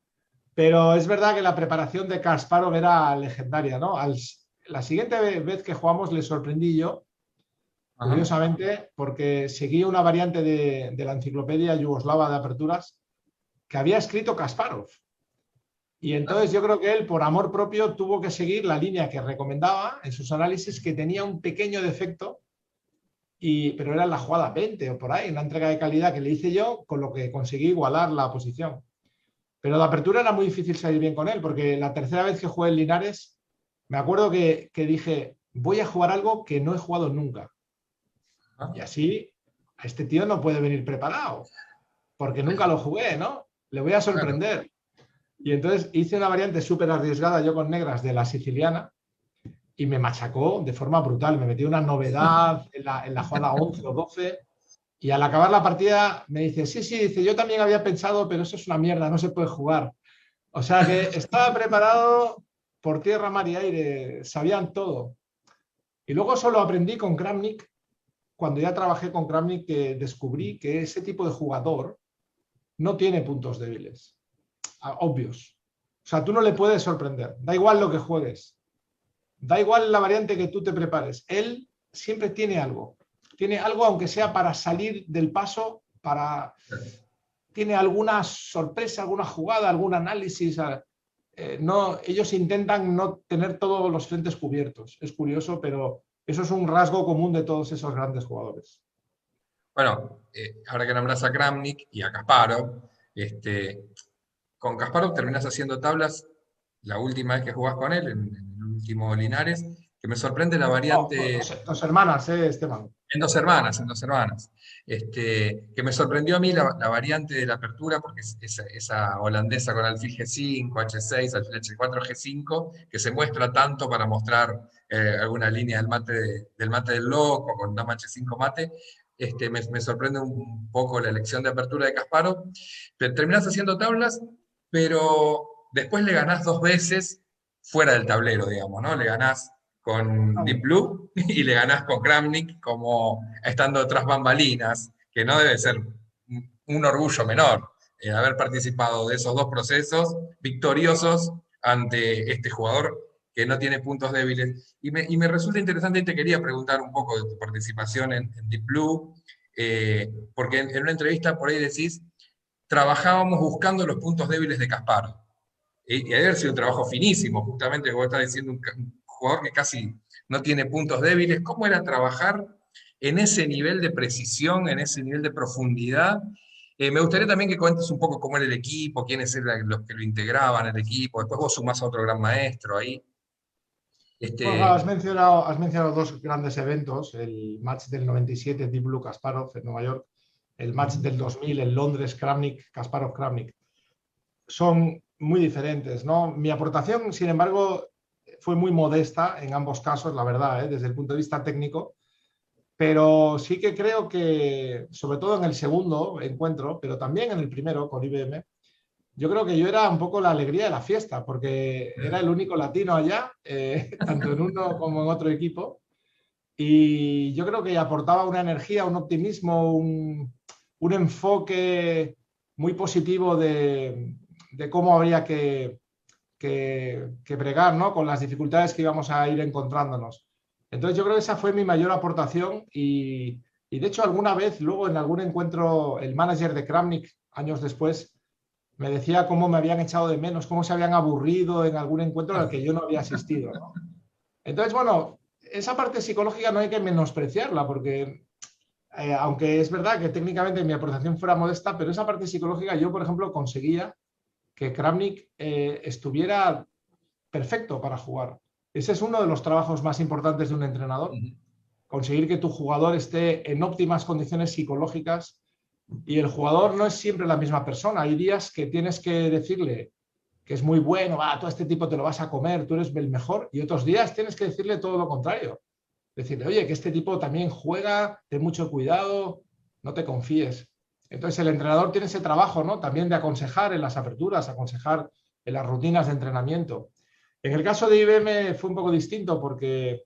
Pero es verdad que la preparación de Kasparov era legendaria, ¿no? La siguiente vez que jugamos le sorprendí yo, Ajá. curiosamente, porque seguía una variante de la enciclopedia yugoslava de aperturas que había escrito Kasparov. Y entonces yo creo que él, por amor propio, tuvo que seguir la línea que recomendaba en sus análisis, que tenía un pequeño defecto, pero era la jugada 20 o por ahí, una entrega de calidad que le hice yo, con lo que conseguí igualar la posición. Pero de apertura era muy difícil salir bien con él, porque la tercera vez que jugué en Linares, me acuerdo que dije, voy a jugar algo que no he jugado nunca. Y Ajá. así, a este tío no puede venir preparado, porque nunca lo jugué, ¿no? Le voy a Claro. sorprender. Y entonces hice una variante súper arriesgada yo con negras de la siciliana y me machacó de forma brutal. Me metió una novedad en la jugada 11 o 12 y al acabar la partida me dice, sí, sí, dice, yo también había pensado, pero eso es una mierda, no se puede jugar. O sea que estaba preparado por tierra, mar y aire, sabían todo. Y luego solo aprendí con Kramnik, cuando ya trabajé con Kramnik, que descubrí que ese tipo de jugador no tiene puntos débiles, obvios. O sea, tú no le puedes sorprender, da igual lo que juegues. Da igual la variante que tú te prepares, él siempre tiene algo aunque sea para salir del paso, tiene alguna sorpresa, alguna jugada, algún análisis. No, ellos intentan no tener todos los frentes cubiertos. Es curioso, pero eso es un rasgo común de todos esos grandes jugadores. Bueno, ahora que nombras a Kramnik y a Kasparov, con Kasparov terminás haciendo tablas la última vez que jugás con él, en el último Linares, que me sorprende la variante... Dos hermanas, Esteban. En dos hermanas, en dos hermanas. Que me sorprendió a mí la variante de la apertura, porque es esa holandesa con alfil G5, H6, alfil H4, G5, que se muestra tanto para mostrar alguna línea del mate del loco, con dama H5 mate. Me sorprende un poco la elección de apertura de Kasparov. Terminás haciendo tablas, pero después le ganás 2 veces fuera del tablero, digamos, ¿no? Le ganás con Deep Blue y le ganás con Kramnik como estando tras bambalinas, que no debe ser un orgullo menor haber participado de esos 2 procesos victoriosos ante este jugador que no tiene puntos débiles. Y me resulta interesante y te quería preguntar un poco de tu participación en Deep Blue, porque en una entrevista por ahí decís, trabajábamos buscando los puntos débiles de Kasparov. Y debe haber sido un trabajo finísimo, justamente como estás diciendo, un jugador que casi no tiene puntos débiles. ¿Cómo era trabajar en ese nivel de precisión, en ese nivel de profundidad? Me gustaría también que cuentes un poco cómo era el equipo, quiénes eran los que lo integraban al equipo. Después vos sumás a otro gran maestro ahí. Bueno, has mencionado 2 grandes eventos, el match del 97, Deep Blue Kasparov en Nueva York, el match del 2000 en Londres, Kasparov-Kramnik. Son muy diferentes, ¿no? Mi aportación, sin embargo, fue muy modesta en ambos casos, la verdad, desde el punto de vista técnico, pero sí que creo que, sobre todo en el segundo encuentro, pero también en el primero con IBM, yo creo que yo era un poco la alegría de la fiesta, porque era el único latino allá, tanto en uno como en otro equipo, y yo creo que aportaba una energía, un optimismo, un enfoque muy positivo de cómo habría que bregar, ¿no?, con las dificultades que íbamos a ir encontrándonos. Entonces yo creo que esa fue mi mayor aportación y de hecho alguna vez luego en algún encuentro el manager de Kramnik, años después, me decía cómo me habían echado de menos, cómo se habían aburrido en algún encuentro al que yo no había asistido, ¿no? Entonces, bueno, esa parte psicológica no hay que menospreciarla porque aunque es verdad que técnicamente mi aportación fuera modesta, pero esa parte psicológica yo, por ejemplo, conseguía que Kramnik estuviera perfecto para jugar. Ese es uno de los trabajos más importantes de un entrenador, conseguir que tu jugador esté en óptimas condiciones psicológicas, y el jugador no es siempre la misma persona. Hay días que tienes que decirle que es muy bueno, tú a este tipo te lo vas a comer, tú eres el mejor, y otros días tienes que decirle todo lo contrario. Decirle, oye, que este tipo también juega, ten mucho cuidado, no te confíes. Entonces el entrenador tiene ese trabajo, ¿no?, también de aconsejar en las aperturas, aconsejar en las rutinas de entrenamiento. En el caso de IBM fue un poco distinto porque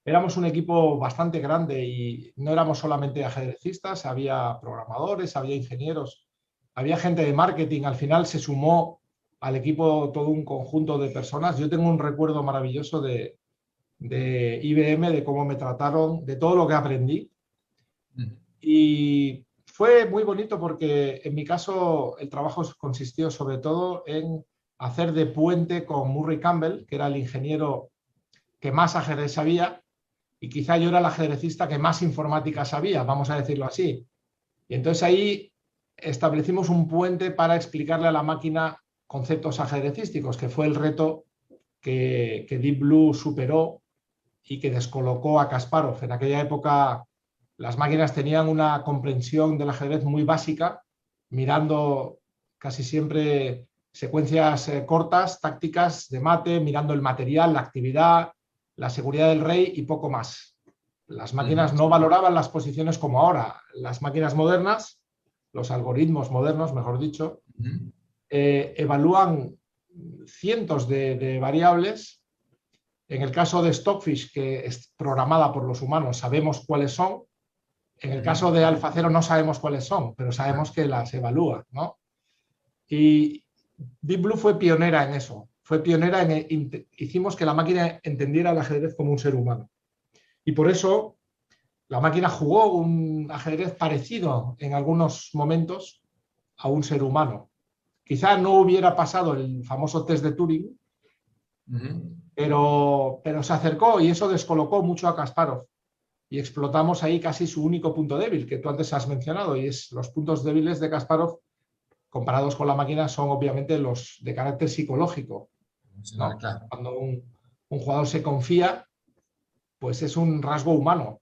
éramos un equipo bastante grande y no éramos solamente ajedrecistas, había programadores, había ingenieros, había gente de marketing. Al final se sumó al equipo todo un conjunto de personas. Yo tengo un recuerdo maravilloso de IBM, de cómo me trataron, de todo lo que aprendí. Y fue muy bonito porque en mi caso el trabajo consistió sobre todo en hacer de puente con Murray Campbell, que era el ingeniero que más ajedrez sabía, y quizá yo era el ajedrecista que más informática sabía, vamos a decirlo así. Y entonces ahí establecimos un puente para explicarle a la máquina conceptos ajedrecísticos, que fue el reto que Deep Blue superó y que descolocó a Kasparov. En aquella época las máquinas tenían una comprensión del ajedrez muy básica, mirando casi siempre secuencias cortas, tácticas de mate, mirando el material, la actividad, la seguridad del rey y poco más. Las máquinas no valoraban las posiciones como ahora. Las máquinas modernas, los algoritmos modernos, mejor dicho, evalúan cientos de variables. En el caso de Stockfish, que es programada por los humanos, sabemos cuáles son. En el caso de AlphaZero no sabemos cuáles son, pero sabemos que las evalúa, ¿no? Y Deep Blue fue pionera en eso. fue pionera hicimos que la máquina entendiera el ajedrez como un ser humano. Y por eso la máquina jugó un ajedrez parecido en algunos momentos a un ser humano. Quizá no hubiera pasado el famoso test de Turing, pero se acercó y eso descolocó mucho a Kasparov. Y explotamos ahí casi su único punto débil, que tú antes has mencionado, y es los puntos débiles de Kasparov, comparados con la máquina, son obviamente los de carácter psicológico, ¿no? Claro. Cuando un jugador se confía, pues es un rasgo humano.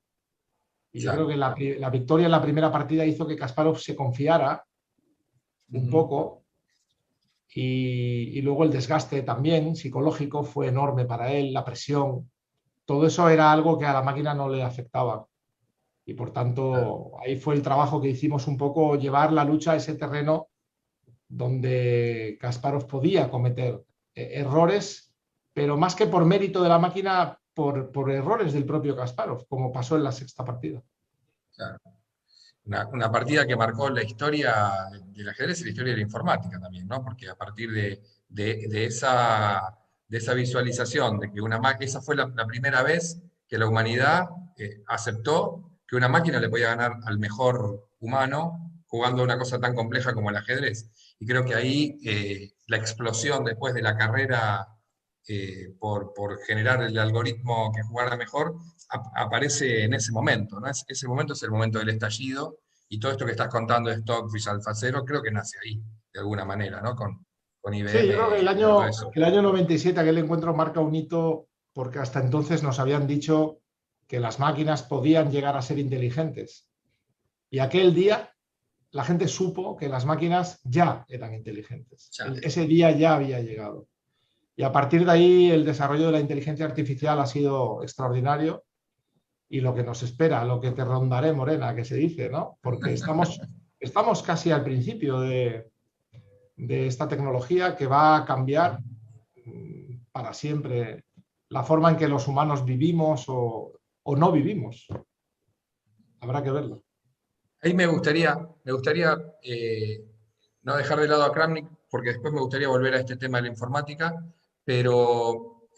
Y yo creo que la victoria en la primera partida hizo que Kasparov se confiara un poco, y luego el desgaste también psicológico fue enorme para él, la presión. Todo eso era algo que a la máquina no le afectaba. Y por tanto, ahí fue el trabajo que hicimos un poco, llevar la lucha a ese terreno donde Kasparov podía cometer errores, pero más que por mérito de la máquina, por errores del propio Kasparov, como pasó en la sexta partida. Claro. Una partida que marcó la historia del ajedrez y la historia de la informática también, ¿no? Porque a partir de esa visualización, de que esa fue la primera vez que la humanidad aceptó que una máquina le podía ganar al mejor humano jugando una cosa tan compleja como el ajedrez. Y creo que ahí la explosión después de la carrera por generar el algoritmo que jugara mejor, aparece en ese momento, ¿no? Ese momento es el momento del estallido, y todo esto que estás contando de Stockfish, AlphaZero, creo que nace ahí, de alguna manera, ¿no? Con IBM. Sí, yo creo que todo eso. el año 97, aquel encuentro marca un hito, porque hasta entonces nos habían dicho que las máquinas podían llegar a ser inteligentes. Y aquel día la gente supo que las máquinas ya eran inteligentes. Ese día ya había llegado. Y a partir de ahí el desarrollo de la inteligencia artificial ha sido extraordinario, y lo que nos espera, lo que te rondaré, Morena, que se dice, ¿no? Porque estamos casi al principio de esta tecnología que va a cambiar para siempre la forma en que los humanos vivimos o no vivimos. Habrá que verlo. Ahí me gustaría no dejar de lado a Kramnik, porque después me gustaría volver a este tema de la informática, pero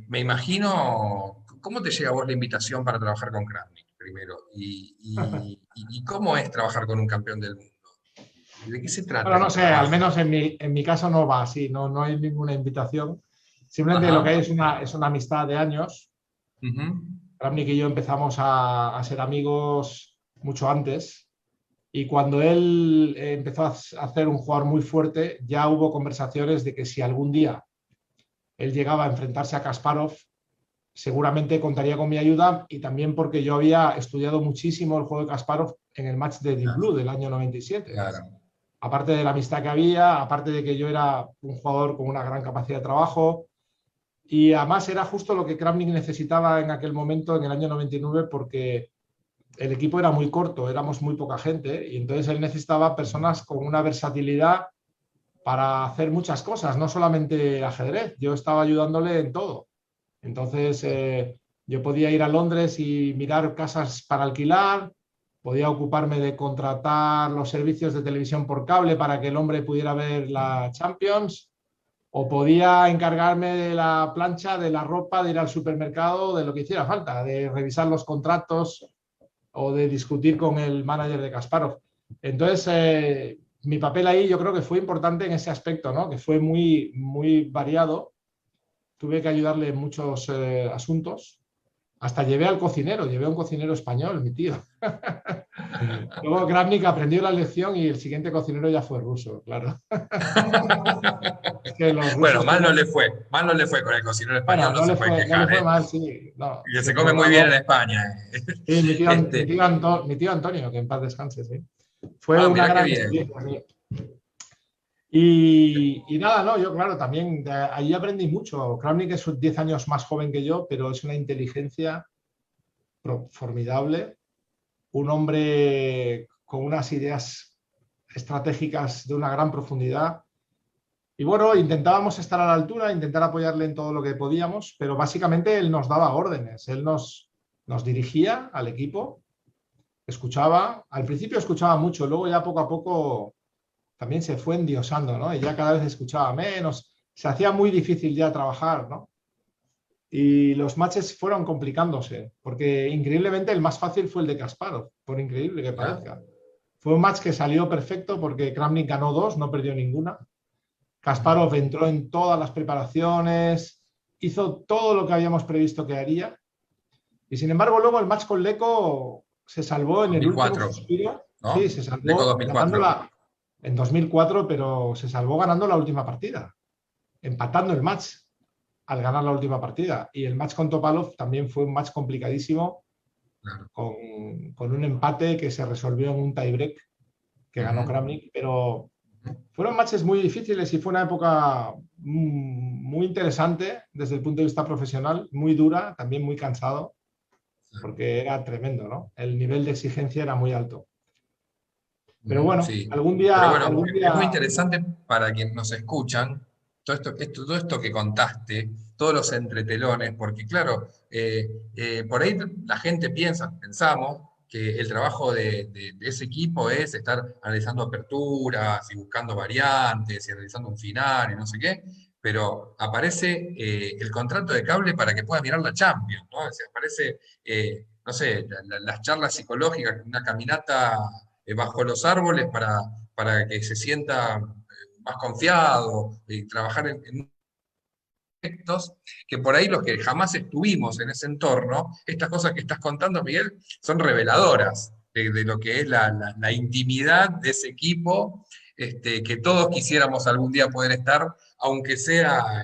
me imagino, ¿cómo te llega a vos la invitación para trabajar con Kramnik primero? ¿Y cómo es trabajar con un campeón del mundo? ¿De qué se trata? Bueno, no sé, al menos en mi caso no va así, no hay ninguna invitación. Simplemente lo que hay es una amistad de años. Kramnik y yo empezamos a ser amigos mucho antes, y cuando él empezó a hacer un jugador muy fuerte, ya hubo conversaciones de que si algún día él llegaba a enfrentarse a Kasparov, seguramente contaría con mi ayuda, y también porque yo había estudiado muchísimo el juego de Kasparov en el match de Deep Blue del año 97. Claro. Aparte de la amistad que había, aparte de que yo era un jugador con una gran capacidad de trabajo, y además era justo lo que Kramnik necesitaba en aquel momento, en el año 99, porque el equipo era muy corto, éramos muy poca gente, y entonces él necesitaba personas con una versatilidad para hacer muchas cosas, no solamente ajedrez. Yo estaba ayudándole en todo. Entonces yo podía ir a Londres y mirar casas para alquilar, podía ocuparme de contratar los servicios de televisión por cable para que el hombre pudiera ver la Champions, o podía encargarme de la plancha, de la ropa, de ir al supermercado, de lo que hiciera falta, de revisar los contratos o de discutir con el manager de Kasparov. Entonces, mi papel ahí yo creo que fue importante en ese aspecto, ¿no? Que fue muy, muy variado. Tuve que ayudarle en muchos asuntos. Hasta llevé a un cocinero español, mi tío. Luego Kramnik aprendió la lección y el siguiente cocinero ya fue ruso, claro. Es que los rusos, bueno, mal no le fue con el cocinero español, bueno, no se puede quejar. No le fue mal, sí. No, y se come muy bien en España. Sí, mi tío Antonio, que en paz descanse, sí. Fue una gran experiencia. Y nada, no, yo claro, también ahí aprendí mucho. Kramnik es 10 años más joven que yo, pero es una inteligencia formidable, un hombre con unas ideas estratégicas de una gran profundidad. Y bueno, intentábamos estar a la altura, intentar apoyarle en todo lo que podíamos, pero básicamente él nos daba órdenes, él nos dirigía al equipo, escuchaba, al principio escuchaba mucho, luego ya poco a poco también se fue endiosando, ¿no? Y ya cada vez escuchaba menos. se hacía muy difícil ya trabajar, ¿no? Y los matches fueron complicándose, porque increíblemente el más fácil fue el de Kasparov, por increíble que Claro. parezca. Fue un match que salió perfecto porque Kramnik ganó 2, no perdió ninguna. Kasparov entró en todas las preparaciones, hizo todo lo que habíamos previsto que haría. Y sin embargo, luego el match con Lecco se salvó en el último 2004, suspiro. Sí, ¿no? se Lecco salvó 2004. ganándola en 2004, pero se salvó ganando la última partida, empatando el match al ganar la última partida. Y el match con Topalov también fue un match complicadísimo, Claro. con un empate que se resolvió en un tiebreak que ganó Kramnik, pero fueron matches muy difíciles y fue una época muy interesante desde el punto de vista profesional, muy dura, también muy cansado, porque era tremendo, ¿no? El nivel de exigencia era muy alto. Pero bueno, Sí, algún pero día, bueno, algún es muy día, interesante para quienes nos escuchan, todo esto que contaste, todos los entretelones, porque claro, por ahí la gente pensamos que el trabajo de ese equipo es estar analizando aperturas y buscando variantes y realizando un final y no sé qué, pero aparece el contrato de cable para que pueda mirar la Champions, ¿no? O sea, aparece, no sé, las charlas psicológicas, una caminata bajo los árboles para que se sienta más confiado y trabajar en aspectos que por ahí los que jamás estuvimos en ese entorno, estas cosas que estás contando, Miguel, son reveladoras de lo que es la intimidad de ese equipo, que todos quisiéramos algún día poder estar, aunque sea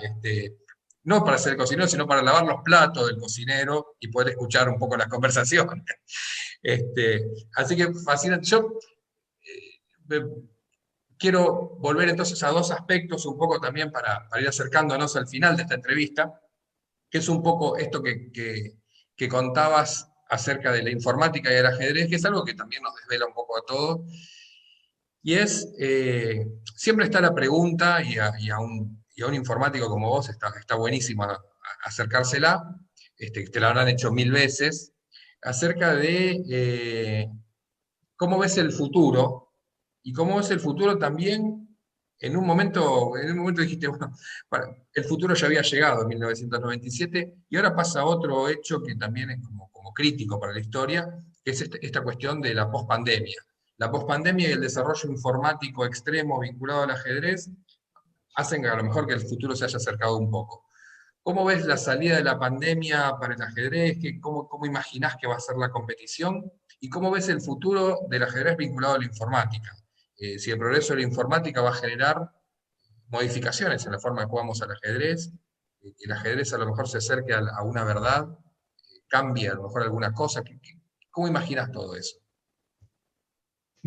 no para ser cocinero, sino para lavar los platos del cocinero y poder escuchar un poco las conversaciones. Así que fascinante. Yo quiero volver entonces a dos aspectos, un poco también para ir acercándonos al final de esta entrevista, que es un poco esto que contabas acerca de la informática y el ajedrez, que es algo que también nos desvela un poco a todos, y es, siempre está la pregunta, y a un informático como vos está buenísimo acercársela, te la habrán hecho 1000 veces, acerca de cómo ves el futuro y cómo ves el futuro también en un momento dijiste, bueno, el futuro ya había llegado en 1997 y ahora pasa otro hecho que también es como crítico para la historia, que es esta cuestión de la pospandemia. La pospandemia y el desarrollo informático extremo vinculado al ajedrez hacen que a lo mejor que el futuro se haya acercado un poco. ¿Cómo ves la salida de la pandemia para el ajedrez? ¿Cómo imaginás que va a ser la competición? ¿Y cómo ves el futuro del ajedrez vinculado a la informática? Si el progreso de la informática va a generar modificaciones en la forma que jugamos al ajedrez, que el ajedrez a lo mejor se acerque a una verdad, cambie a lo mejor alguna cosa. ¿Cómo imaginas todo eso?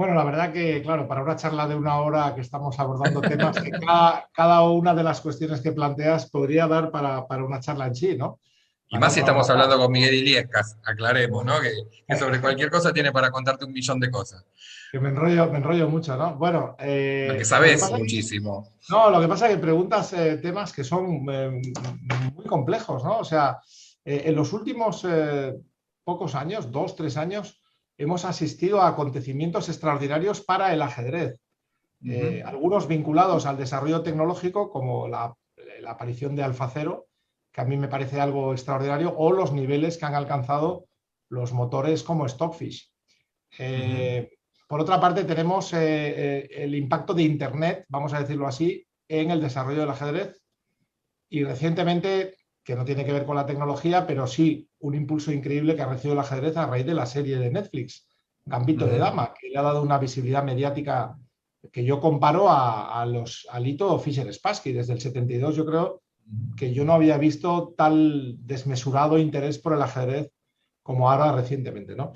bueno, la verdad que, claro, para una charla de una hora que estamos abordando temas que cada una de las cuestiones que planteas podría dar para una charla en sí, ¿no? Y más si Para una estamos hora. hablando con Miguel Iliescas, aclaremos, ¿no? Que sobre cualquier cosa tiene para contarte 1 millón de cosas. Que me enrollo mucho, ¿no? Bueno, Porque lo que sabés pasa es que, muchísimo. no, lo que pasa es que preguntas temas que son muy complejos, ¿no? O sea, en los últimos pocos años, 2, 3 años, hemos asistido a acontecimientos extraordinarios para el ajedrez. Ujú. Algunos vinculados al desarrollo tecnológico, como la aparición de AlphaZero, que a mí me parece algo extraordinario, o los niveles que han alcanzado los motores como Stockfish. Ujú. Eh, por otra parte, tenemos el impacto de Internet, vamos a decirlo así, en el desarrollo del ajedrez. Y recientemente, que no tiene que ver con la tecnología, pero sí un impulso increíble que ha recibido el ajedrez a raíz de la serie de Netflix, Gambito de Ujú. Dama, que le ha dado una visibilidad mediática que yo comparo al hito Fischer-Spassky. Desde el 72 yo creo que yo no había visto tal desmesurado interés por el ajedrez como ahora recientemente, ¿no?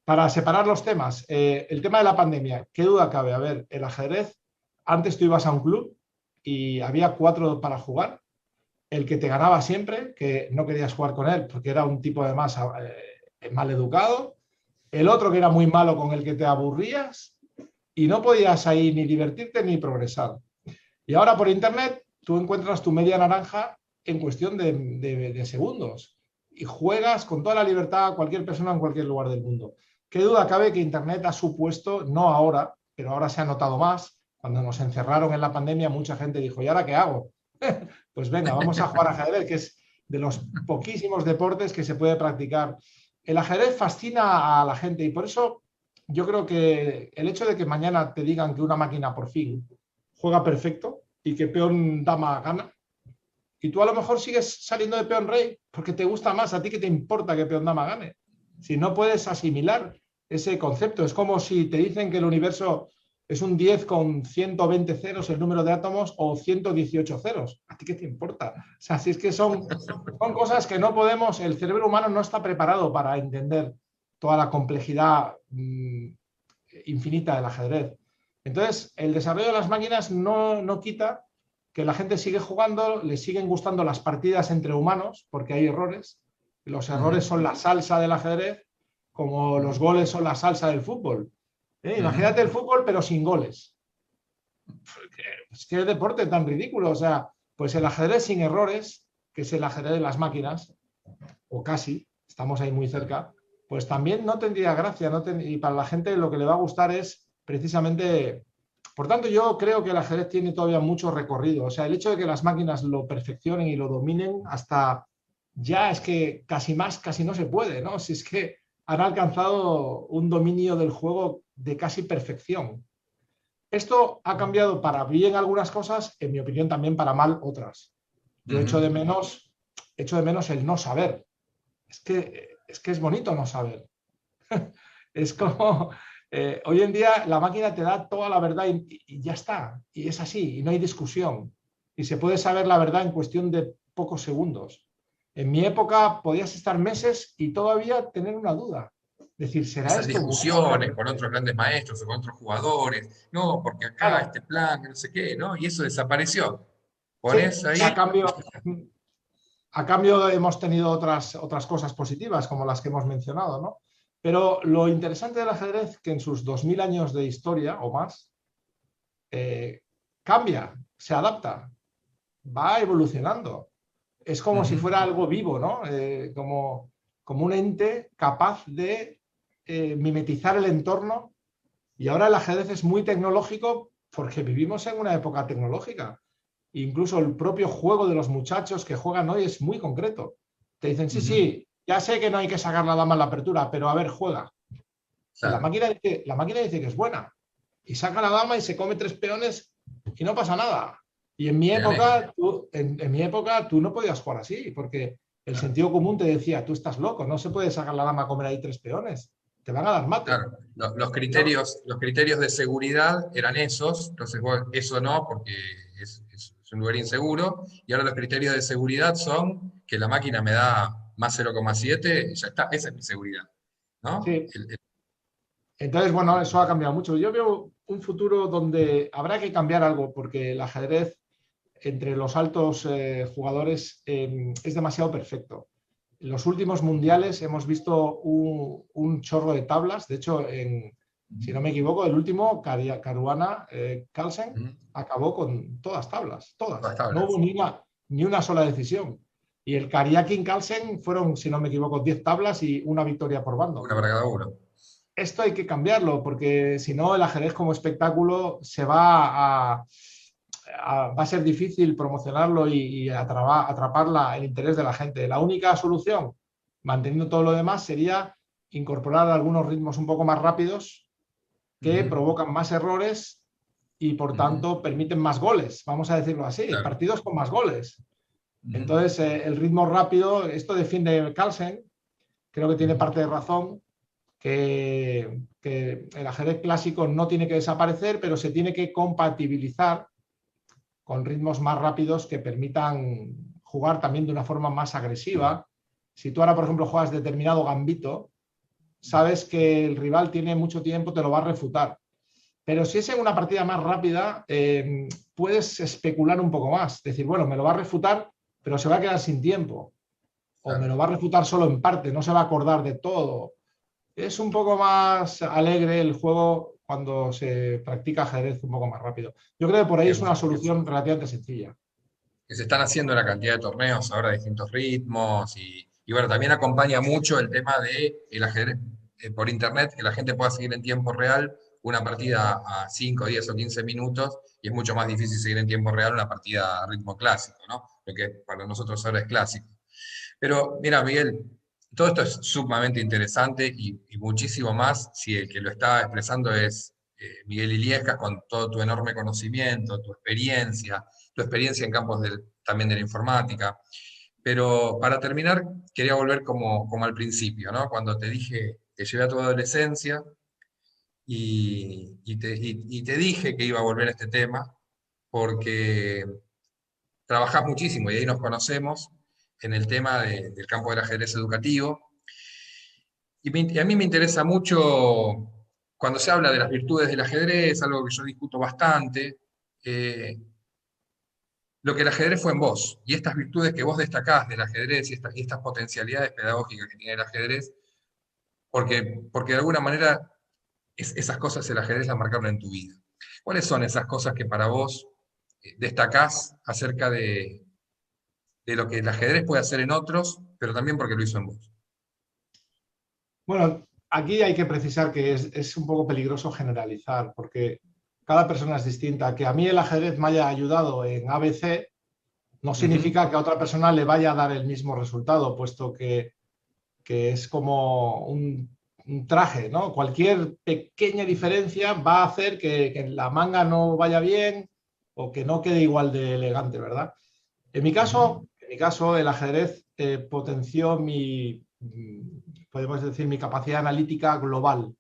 Para separar los temas, el tema de la pandemia, ¿qué duda cabe? A ver, el ajedrez, antes tú ibas a un club y había 4 para jugar, el que te ganaba siempre, que no querías jugar con él porque era un tipo además mal educado, el otro que era muy malo con el que te aburrías y no podías ahí ni divertirte ni progresar. Y ahora por internet tú encuentras tu media naranja en cuestión de segundos y juegas con toda la libertad a cualquier persona en cualquier lugar del mundo. Qué duda cabe que internet ha supuesto, no ahora, pero ahora se ha notado más, cuando nos encerraron en la pandemia mucha gente dijo, ¿y ahora qué hago? Pues venga, vamos a jugar ajedrez, que es de los poquísimos deportes que se puede practicar. El ajedrez fascina a la gente y por eso yo creo que el hecho de que mañana te digan que una máquina por fin juega perfecto y que peón dama gana, y tú a lo mejor sigues saliendo de peón rey porque te gusta más, a ti que te importa que peón dama gane. Si no puedes asimilar ese concepto, es como si te dicen que el universo es un 10 con 120 ceros el número de átomos o 118 ceros. ¿A ti qué te importa? O sea, si es que son cosas que no podemos, el cerebro humano no está preparado para entender toda la complejidad infinita del ajedrez. Entonces, el desarrollo de las máquinas no quita que la gente sigue jugando, le siguen gustando las partidas entre humanos, porque hay errores. Los errores son la salsa del ajedrez, como los goles son la salsa del fútbol. Imagínate el fútbol, pero sin goles. Es que deporte tan ridículo. O sea, pues el ajedrez sin errores, que es el ajedrez de las máquinas, o casi, estamos ahí muy cerca, pues también no tendría gracia. Y para la gente lo que le va a gustar es precisamente... Por tanto, yo creo que el ajedrez tiene todavía mucho recorrido. O sea, el hecho de que las máquinas lo perfeccionen y lo dominen hasta ya es que casi no se puede, ¿no? Si es que han alcanzado un dominio del juego de casi perfección. Esto ha cambiado para bien algunas cosas, en mi opinión también para mal otras. Yo echo de menos el no saber. Es que es bonito no saber. Es como, hoy en día la máquina te da toda la verdad y ya está. Y es así, y no hay discusión. Y se puede saber la verdad en cuestión de pocos segundos. En mi época podías estar meses y todavía tener una duda. Decir, ¿será Esas esto discusiones con otros grandes maestros o con otros jugadores, no, porque acá claro, este plan, no sé qué, ¿no? Y eso desapareció. sí, Pones ahí, a cambio hemos tenido otras cosas positivas, como las que hemos mencionado, ¿no? Pero lo interesante del ajedrez es que en sus 2000 años de historia o más, cambia, se adapta, va evolucionando. Es como si fuera algo vivo, ¿no? Como un ente capaz de mimetizar el entorno. Y ahora el ajedrez es muy tecnológico porque vivimos en una época tecnológica. Incluso el propio juego de los muchachos que juegan hoy es muy concreto. Te dicen, sí, ya sé que no hay que sacar la dama en la apertura, pero a ver, juega. Y claro, la máquina dice que es buena. Y saca la dama y se come 3 peones y no pasa nada. Y en mi te gané. época, en mi época, tú no podías jugar así, porque el Claro, sentido común te decía, tú estás loco, no se puede sacar la dama a comer ahí 3 peones. Te van a dar mate. claro. No, Los criterios de seguridad eran esos, entonces vos, eso no, porque es un lugar inseguro, y ahora los criterios de seguridad son que la máquina me da más 0,7, y ya está, esa es mi seguridad, ¿no? sí. Entonces, bueno, eso ha cambiado mucho. Yo veo un futuro donde habrá que cambiar algo, porque el ajedrez entre los altos jugadores es demasiado perfecto. En los últimos mundiales hemos visto un chorro de tablas. De hecho, si no me equivoco, el último, Caruana Carlsen, Ujú. acabó con todas tablas, Todas todas. No hubo tablas, ni una sola decisión. Y el Karyakin Carlsen fueron, si no me equivoco, 10 tablas y una victoria por bando. una para cada uno. Esto hay que cambiarlo, porque si no, el ajedrez como espectáculo va a ser difícil promocionarlo y atrapar el interés de la gente. La única solución, manteniendo todo lo demás, sería incorporar algunos ritmos un poco más rápidos que Ujú, provocan más errores y por ujú, tanto permiten más goles, vamos a decirlo así, claro, partidos con más goles. ujú, Entonces, el ritmo rápido, esto defiende Carlsen, creo que tiene ujú, parte de razón, que el ajedrez clásico no tiene que desaparecer, pero se tiene que compatibilizar con ritmos más rápidos que permitan jugar también de una forma más agresiva. Si tú ahora, por ejemplo, juegas determinado gambito, sabes que el rival tiene mucho tiempo, te lo va a refutar. Pero si es en una partida más rápida, puedes especular un poco más. Decir, bueno, me lo va a refutar, pero se va a quedar sin tiempo. O me claro. lo va a refutar solo en parte, no se va a acordar de todo. Es un poco más alegre el juego cuando se practica ajedrez un poco más rápido. Yo creo que por ahí es Bien, una solución relativamente sencilla. que se están haciendo una cantidad de torneos ahora de distintos ritmos y bueno, también acompaña mucho el tema de el ajedrez por internet, que la gente pueda seguir en tiempo real una partida a 5, 10 o 15 minutos y es mucho más difícil seguir en tiempo real una partida a ritmo clásico, ¿no? Lo que para nosotros ahora es clásico. Pero mira, Miguel, todo esto es sumamente interesante y muchísimo más si el que lo está expresando es Miguel Iliescas, con todo tu enorme conocimiento, tu experiencia en campos también de la informática. Pero para terminar, quería volver como al principio, ¿no? Cuando te dije, te llevé a tu adolescencia y te dije que iba a volver a este tema, porque trabajás muchísimo y ahí nos conocemos en el tema del campo del ajedrez educativo. Y a mí me interesa mucho cuando se habla de las virtudes del ajedrez, algo que yo discuto bastante, eh, lo que el ajedrez fue en vos, y estas virtudes que vos destacás del ajedrez y estas potencialidades pedagógicas que tiene el ajedrez, porque de alguna manera esas cosas el ajedrez las marcaron en tu vida. ¿Cuáles son esas cosas que para vos destacás acerca de lo que el ajedrez puede hacer en otros, pero también porque lo hizo en vos? Bueno, aquí hay que precisar que es un poco peligroso generalizar, porque cada persona es distinta. Que a mí el ajedrez me haya ayudado en ABC no significa que a otra persona le vaya a dar el mismo resultado, puesto que es como un traje, ¿no? Cualquier pequeña diferencia va a hacer que la manga no vaya bien o que no quede igual de elegante, ¿verdad? En mi caso el ajedrez potenció podemos decir, mi capacidad analítica global.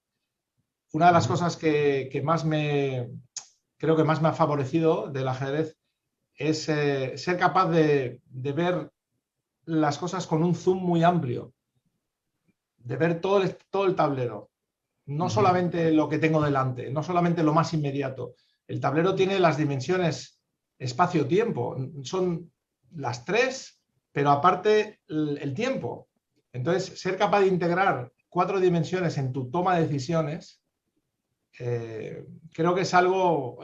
Una de las cosas que más creo que más me ha favorecido del ajedrez es ser capaz de ver las cosas con un zoom muy amplio, de ver todo el tablero, no solamente lo que tengo delante, no solamente lo más inmediato. El tablero tiene las dimensiones espacio-tiempo, son las tres, pero aparte el tiempo. Entonces, ser capaz de integrar 4 dimensiones en tu toma de decisiones, creo que es algo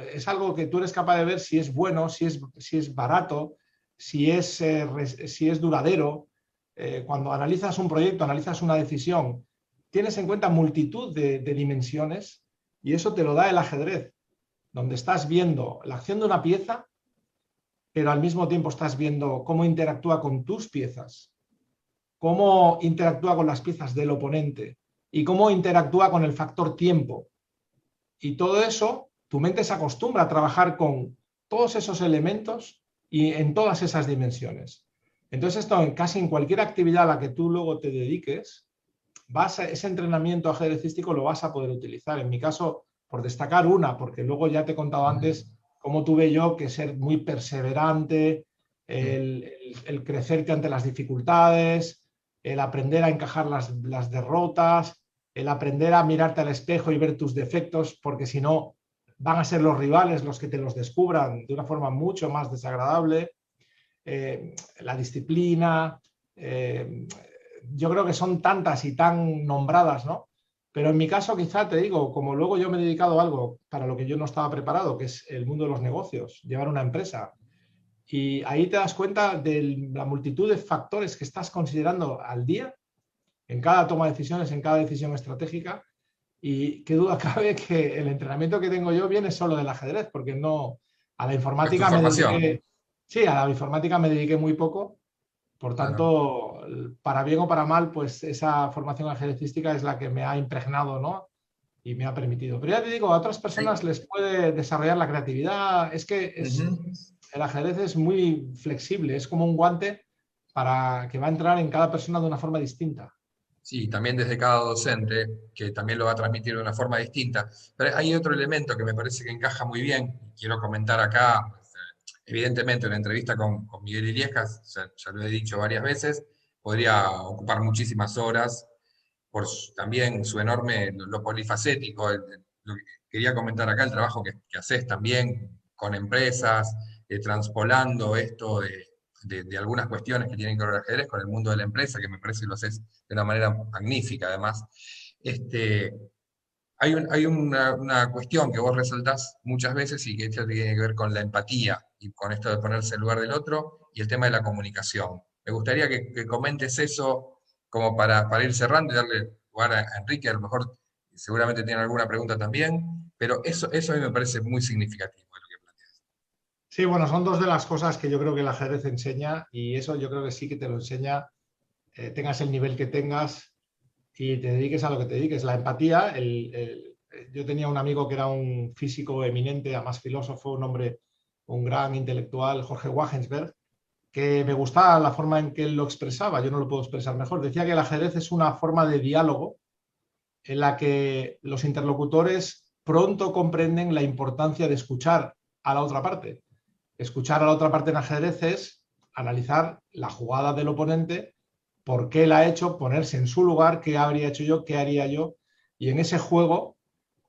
que tú eres capaz de ver si es bueno, si es barato, si es duradero. Cuando analizas un proyecto, analizas una decisión, tienes en cuenta multitud de dimensiones y eso te lo da el ajedrez, donde estás viendo la acción de una pieza, pero al mismo tiempo estás viendo cómo interactúa con tus piezas, cómo interactúa con las piezas del oponente y cómo interactúa con el factor tiempo. Y todo eso, tu mente se acostumbra a trabajar con todos esos elementos y en todas esas dimensiones. Entonces esto casi en cualquier actividad a la que tú luego te dediques, ese entrenamiento ajedrecístico lo vas a poder utilizar. En mi caso, por destacar una, porque luego ya te he contado antes cómo tuve yo que ser muy perseverante, el crecerte ante las dificultades, el aprender a encajar las derrotas, el aprender a mirarte al espejo y ver tus defectos, porque si no van a ser los rivales los que te los descubran de una forma mucho más desagradable. La disciplina, yo creo que son tantas y tan nombradas, ¿no? Pero en mi caso, quizá te digo, como luego yo me he dedicado a algo para lo que yo no estaba preparado, que es el mundo de los negocios, llevar una empresa. Y ahí te das cuenta de la multitud de factores que estás considerando al día, en cada toma de decisiones, en cada decisión estratégica. Y qué duda cabe que el entrenamiento que tengo yo viene solo del ajedrez, porque no, a la Es tu informática me formación. dediqué, sí, a la informática me dediqué muy poco. Por Claro, tanto, para bien o para mal, pues esa formación ajedrecística es la que me ha impregnado, ¿no? Y me ha permitido. Pero ya te digo, a otras personas sí. les puede desarrollar la creatividad. Es que el ajedrez es muy flexible, es como un guante para que va a entrar en cada persona de una forma distinta. Sí, también desde cada docente, que también lo va a transmitir de una forma distinta. Pero hay otro elemento que me parece que encaja muy bien, y quiero comentar acá, pues, evidentemente una entrevista con Miguel Iliescas, ya lo he dicho varias veces, podría ocupar muchísimas horas, también su enorme, lo polifacético, lo que quería comentar acá, el trabajo que haces también con empresas, transpolando esto de algunas cuestiones que tienen que ver con el ajedrez, con el mundo de la empresa, que me parece que lo haces de una manera magnífica además. Este, hay una cuestión que vos resaltás muchas veces y que esto tiene que ver con la empatía y con esto de ponerse en lugar del otro y el tema de la comunicación. Me gustaría que comentes eso como para ir cerrando y darle lugar a Enrique, a lo mejor seguramente tiene alguna pregunta también, pero eso a mí me parece muy significativo de lo que planteas. Sí, bueno, son dos de las cosas que yo creo que el ajedrez enseña y eso yo creo que sí que te lo enseña, tengas el nivel que tengas y te dediques a lo que te dediques. La empatía, yo tenía un amigo que era un físico eminente, además filósofo, un hombre, un gran intelectual, Jorge Wagensberg, que me gustaba la forma en que él lo expresaba, yo no lo puedo expresar mejor. Decía que el ajedrez es una forma de diálogo en la que los interlocutores pronto comprenden la importancia de escuchar a la otra parte. Escuchar a la otra parte en ajedrez es analizar la jugada del oponente, por qué la ha hecho, ponerse en su lugar, qué habría hecho yo, qué haría yo, y en ese juego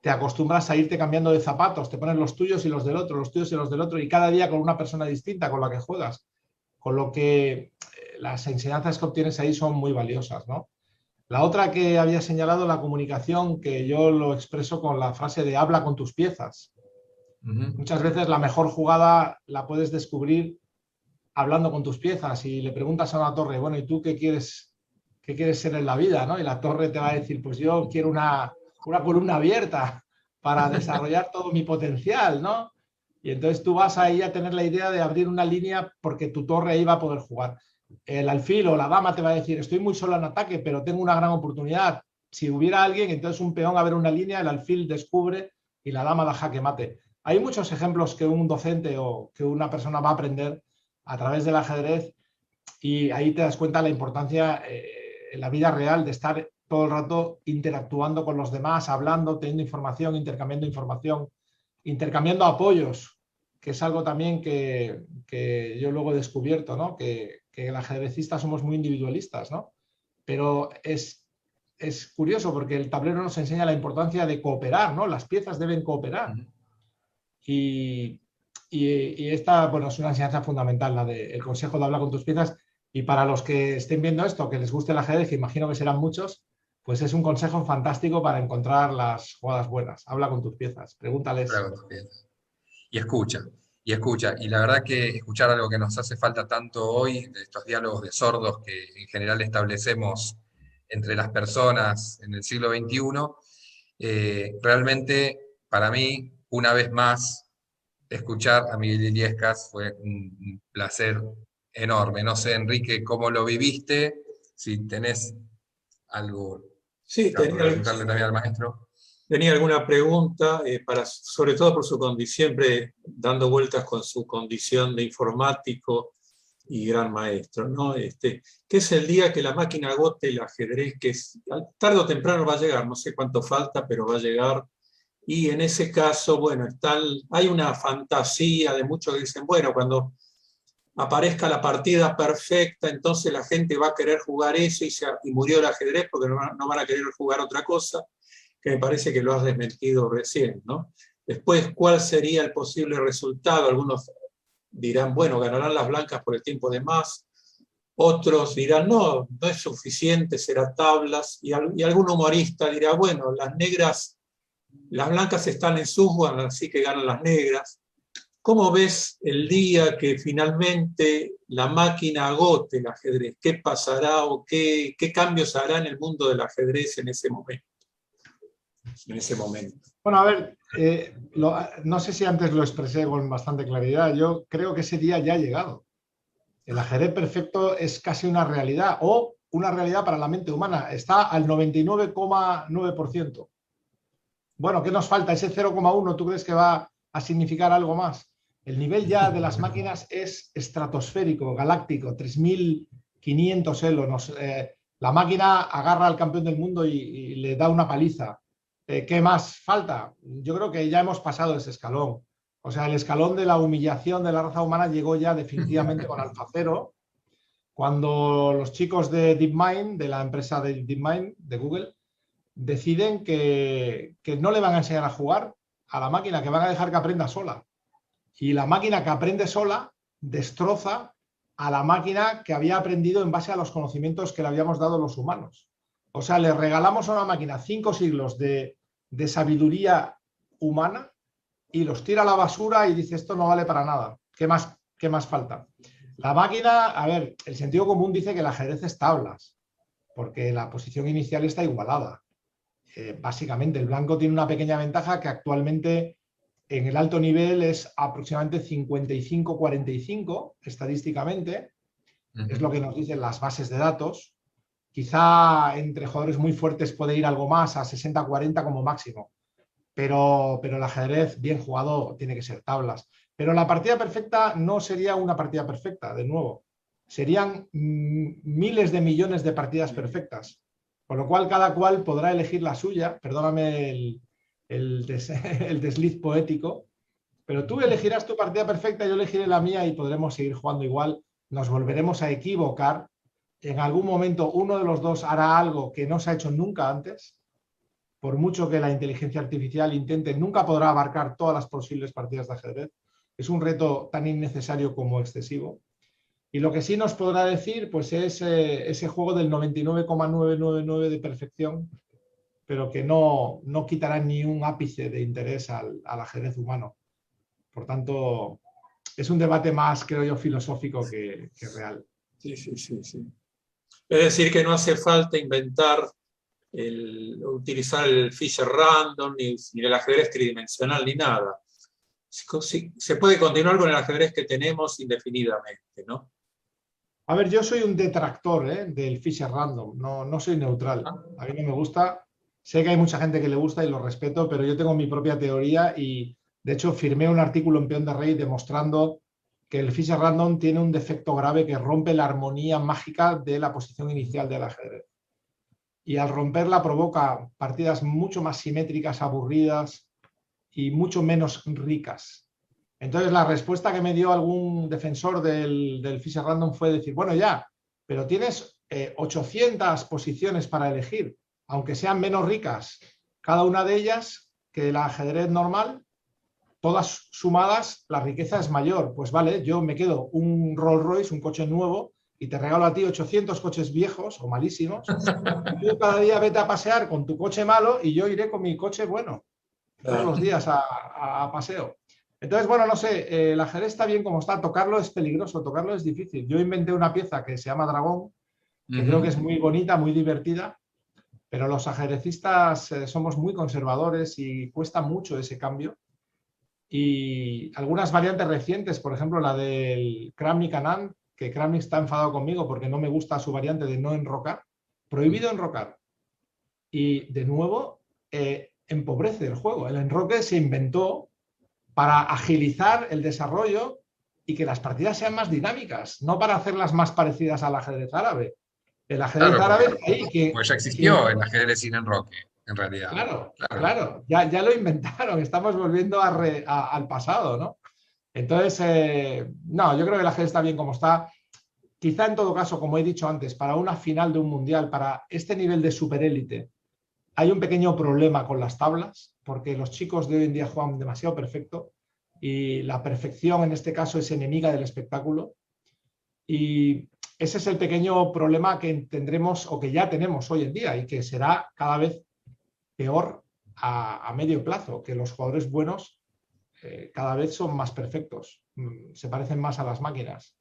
te acostumbras a irte cambiando de zapatos, te pones los tuyos y los del otro, los tuyos y los del otro, y cada día con una persona distinta con la que juegas, con lo que las enseñanzas que obtienes ahí son muy valiosas, ¿no? La otra que había señalado, la comunicación, que yo lo expreso con la frase de habla con tus piezas. Muchas veces la mejor jugada la puedes descubrir hablando con tus piezas y le preguntas a una torre, bueno, ¿y tú qué quieres ser en la vida? ¿No? Y la torre te va a decir, pues yo quiero una columna abierta para desarrollar todo mi potencial, ¿no? Y entonces tú vas ahí a tener la idea de abrir una línea porque tu torre ahí va a poder jugar. El alfil o la dama te va a decir, estoy muy solo en ataque, pero tengo una gran oportunidad. Si hubiera alguien, entonces un peón abre una línea, el alfil descubre y la dama da jaque mate. Hay muchos ejemplos que un docente o que una persona va a aprender a través del ajedrez y ahí te das cuenta de la importancia en la vida real de estar todo el rato interactuando con los demás, hablando, teniendo información, intercambiando apoyos, que es algo también que yo luego he descubierto, ¿no? Que el ajedrecista somos muy individualistas, ¿no? Pero es curioso porque el tablero nos enseña la importancia de cooperar, ¿no? Las piezas deben cooperar. Y, y esta, bueno, es una enseñanza fundamental, la del consejo de hablar con tus piezas. Y para los que estén viendo esto, que les guste el ajedrez, que imagino que serán muchos, pues es un consejo fantástico para encontrar las jugadas buenas. Habla con tus piezas, pregúntales. Y escucha, y escucha. Y la verdad que escuchar algo que nos hace falta tanto hoy, de estos diálogos de sordos que en general establecemos entre las personas en el siglo XXI, realmente para mí, una vez más, escuchar a Miguel Illescas fue un placer enorme. No sé, Enrique, cómo lo viviste, si tenés algo Sí, para preguntarle también al maestro. tenía alguna pregunta, sobre todo por su condición, siempre dando vueltas con su condición de informático y gran maestro, ¿no? ¿Qué es el día que la máquina agote el ajedrez? Que tarde o temprano va a llegar, no sé cuánto falta, pero va a llegar. Y en ese caso, bueno, hay una fantasía de muchos que dicen, bueno, cuando aparezca la partida perfecta, entonces la gente va a querer jugar eso y murió el ajedrez porque no van a querer jugar otra cosa, que me parece que lo has desmentido recién, ¿no? Después, ¿cuál sería el posible resultado? Algunos dirán, bueno, ganarán las blancas por el tiempo de más, otros dirán, no, no es suficiente, será tablas, y algún humorista dirá, bueno, las blancas están en Sussman, así que ganan las negras. ¿Cómo ves el día que finalmente la máquina agote el ajedrez? ¿Qué pasará o qué cambios hará en el mundo del ajedrez en ese momento? Bueno, a ver, no sé si antes lo expresé con bastante claridad. Yo creo que ese día ya ha llegado. El ajedrez perfecto es casi una realidad o una realidad para la mente humana. Está al 99,9%. Bueno, ¿qué nos falta? Ese 0,1, ¿tú crees que va a significar algo más? El nivel ya de las máquinas es estratosférico, galáctico, 3.500 elos. La máquina agarra al campeón del mundo y le da una paliza. ¿Qué más falta? Yo creo que ya hemos pasado ese escalón. O sea, el escalón de la humillación de la raza humana llegó ya definitivamente con AlphaZero, cuando los chicos de DeepMind, de la empresa de DeepMind, de Google, deciden que no le van a enseñar a jugar a la máquina, que van a dejar que aprenda sola. Y la máquina que aprende sola destroza a la máquina que había aprendido en base a los conocimientos que le habíamos dado los humanos. O sea, le regalamos a una máquina 5 siglos de sabiduría humana y los tira a la basura y dice, esto no vale para nada. ¿Qué más falta? La máquina, a ver, el sentido común dice que el ajedrez es tablas, porque la posición inicial está igualada. Básicamente, el blanco tiene una pequeña ventaja que actualmente en el alto nivel es aproximadamente 55-45 estadísticamente, es lo que nos dicen las bases de datos. Quizá entre jugadores muy fuertes puede ir algo más, a 60-40 como máximo, pero el ajedrez bien jugado tiene que ser tablas. Pero la partida perfecta no sería una partida perfecta, de nuevo. Serían miles de millones de partidas perfectas. Con lo cual, cada cual podrá elegir la suya. Perdóname el desliz poético. Pero tú elegirás tu partida perfecta, yo elegiré la mía y podremos seguir jugando igual. Nos volveremos a equivocar. En algún momento uno de los dos hará algo que no se ha hecho nunca antes. Por mucho que la inteligencia artificial intente, nunca podrá abarcar todas las posibles partidas de ajedrez. Es un reto tan innecesario como excesivo. Y lo que sí nos podrá decir, pues es ese juego del 99,999 de perfección, pero que no quitará ni un ápice de interés al ajedrez humano. Por tanto, es un debate más, creo yo, filosófico que real. Sí, sí, sí, sí. Es decir, que no hace falta inventar, utilizar el Fisher Random, ni el ajedrez tridimensional, ni nada. Se puede continuar con el ajedrez que tenemos indefinidamente, ¿no? A ver, yo soy un detractor del Fisher Random, no soy neutral. A mí no me gusta. Sé que hay mucha gente que le gusta y lo respeto, pero yo tengo mi propia teoría y, de hecho, firmé un artículo en Peón de Rey demostrando que el Fisher Random tiene un defecto grave que rompe la armonía mágica de la posición inicial del ajedrez. Y al romperla provoca partidas mucho más simétricas, aburridas y mucho menos ricas. Entonces la respuesta que me dio algún defensor del Fisher Random fue decir, bueno ya, pero tienes 800 posiciones para elegir, aunque sean menos ricas cada una de ellas que el ajedrez normal, todas sumadas la riqueza es mayor. Pues vale, yo me quedo un Rolls Royce, un coche nuevo, y te regalo a ti 800 coches viejos o malísimos, y tú cada día vete a pasear con tu coche malo y yo iré con mi coche bueno todos los días a paseo. Entonces, bueno, no sé, el ajedrez está bien como está, tocarlo es peligroso, tocarlo es difícil. Yo inventé una pieza que se llama Dragón, que creo que es muy bonita, muy divertida, pero los ajedrecistas somos muy conservadores y cuesta mucho ese cambio. Y algunas variantes recientes, por ejemplo, la del Kramnik Anand, que Kramnik está enfadado conmigo porque no me gusta su variante de no enrocar, prohibido enrocar. Y de nuevo, empobrece el juego. El enroque se inventó para agilizar el desarrollo y que las partidas sean más dinámicas, no para hacerlas más parecidas al ajedrez árabe. El ajedrez árabe es ahí que... Pues ya existió el ajedrez sin enroque, en realidad. Claro, ya lo inventaron, estamos volviendo al pasado, ¿no? Entonces, no, yo creo que el ajedrez está bien como está. Quizá en todo caso, como he dicho antes, para una final de un mundial, para este nivel de superélite, hay un pequeño problema con las tablas, porque los chicos de hoy en día juegan demasiado perfecto y la perfección en este caso es enemiga del espectáculo. Y ese es el pequeño problema que tendremos o que ya tenemos hoy en día y que será cada vez peor a medio plazo, que los jugadores buenos cada vez son más perfectos, se parecen más a las máquinas.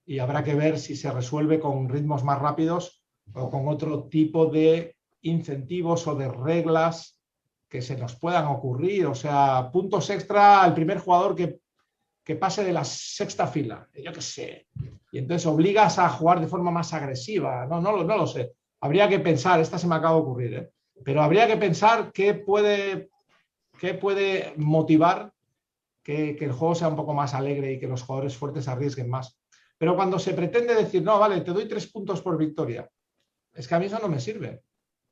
Y habrá que ver si se resuelve con ritmos más rápidos o con otro tipo de incentivos o de reglas que se nos puedan ocurrir, o sea, puntos extra al primer jugador que pase de la sexta fila, yo qué sé, y entonces obligas a jugar de forma más agresiva, no lo sé, habría que pensar, esta se me acaba de ocurrir, pero habría que pensar qué puede motivar que el juego sea un poco más alegre y que los jugadores fuertes arriesguen más. Pero cuando se pretende decir, no, vale, te doy 3 puntos por victoria, es que a mí eso no me sirve.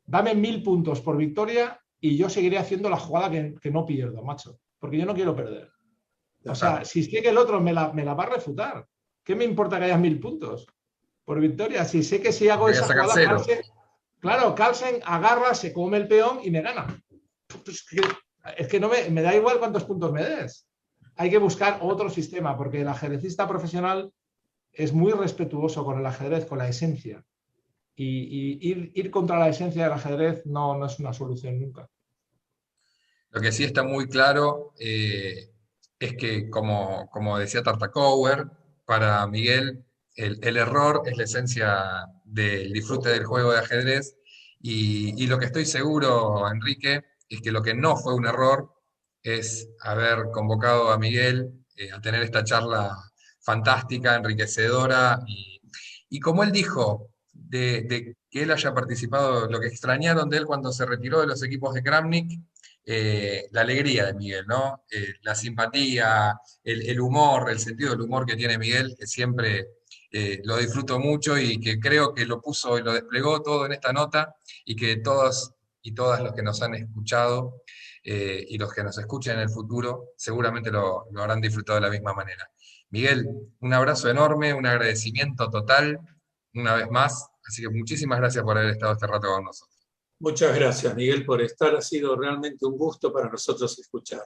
Dame 1000 puntos por victoria y yo seguiré haciendo la jugada que no pierdo, macho, porque yo no quiero perder. O sea, si sé que el otro me la va a refutar, ¿qué me importa que haya 1000 puntos por victoria? Si sé que si hago esa jugada, Carlsen agarra, se come el peón y me gana. Pues es que no me da igual cuántos puntos me des. Hay que buscar otro sistema, porque el ajedrecista profesional es muy respetuoso con el ajedrez, con la esencia. Y ir contra la esencia del ajedrez no es una solución nunca. Lo que sí está muy claro es que, como decía Tartakower, para Miguel el error es la esencia del disfrute del juego de ajedrez y lo que estoy seguro, Enrique, es que lo que no fue un error es haber convocado a Miguel a tener esta charla fantástica, enriquecedora, y como él dijo, de que él haya participado, lo que extrañaron de él cuando se retiró de los equipos de Kramnik, la alegría de Miguel, ¿no? La simpatía, el humor, el sentido del humor que tiene Miguel, que siempre lo disfruto mucho y que creo que lo puso y lo desplegó todo en esta nota, y que todos y todas los que nos han escuchado y los que nos escuchen en el futuro seguramente lo habrán disfrutado de la misma manera. Miguel, un abrazo enorme, un agradecimiento total, una vez más, así que muchísimas gracias por haber estado este rato con nosotros. Muchas gracias, Miguel, por estar. Ha sido realmente un gusto para nosotros escuchar.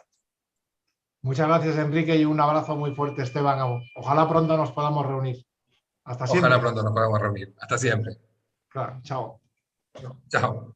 Muchas gracias, Enrique, y un abrazo muy fuerte, Esteban. Ojalá pronto nos podamos reunir. Hasta Ojalá siempre. pronto nos podamos reunir. Hasta siempre. Claro, chao. Chao.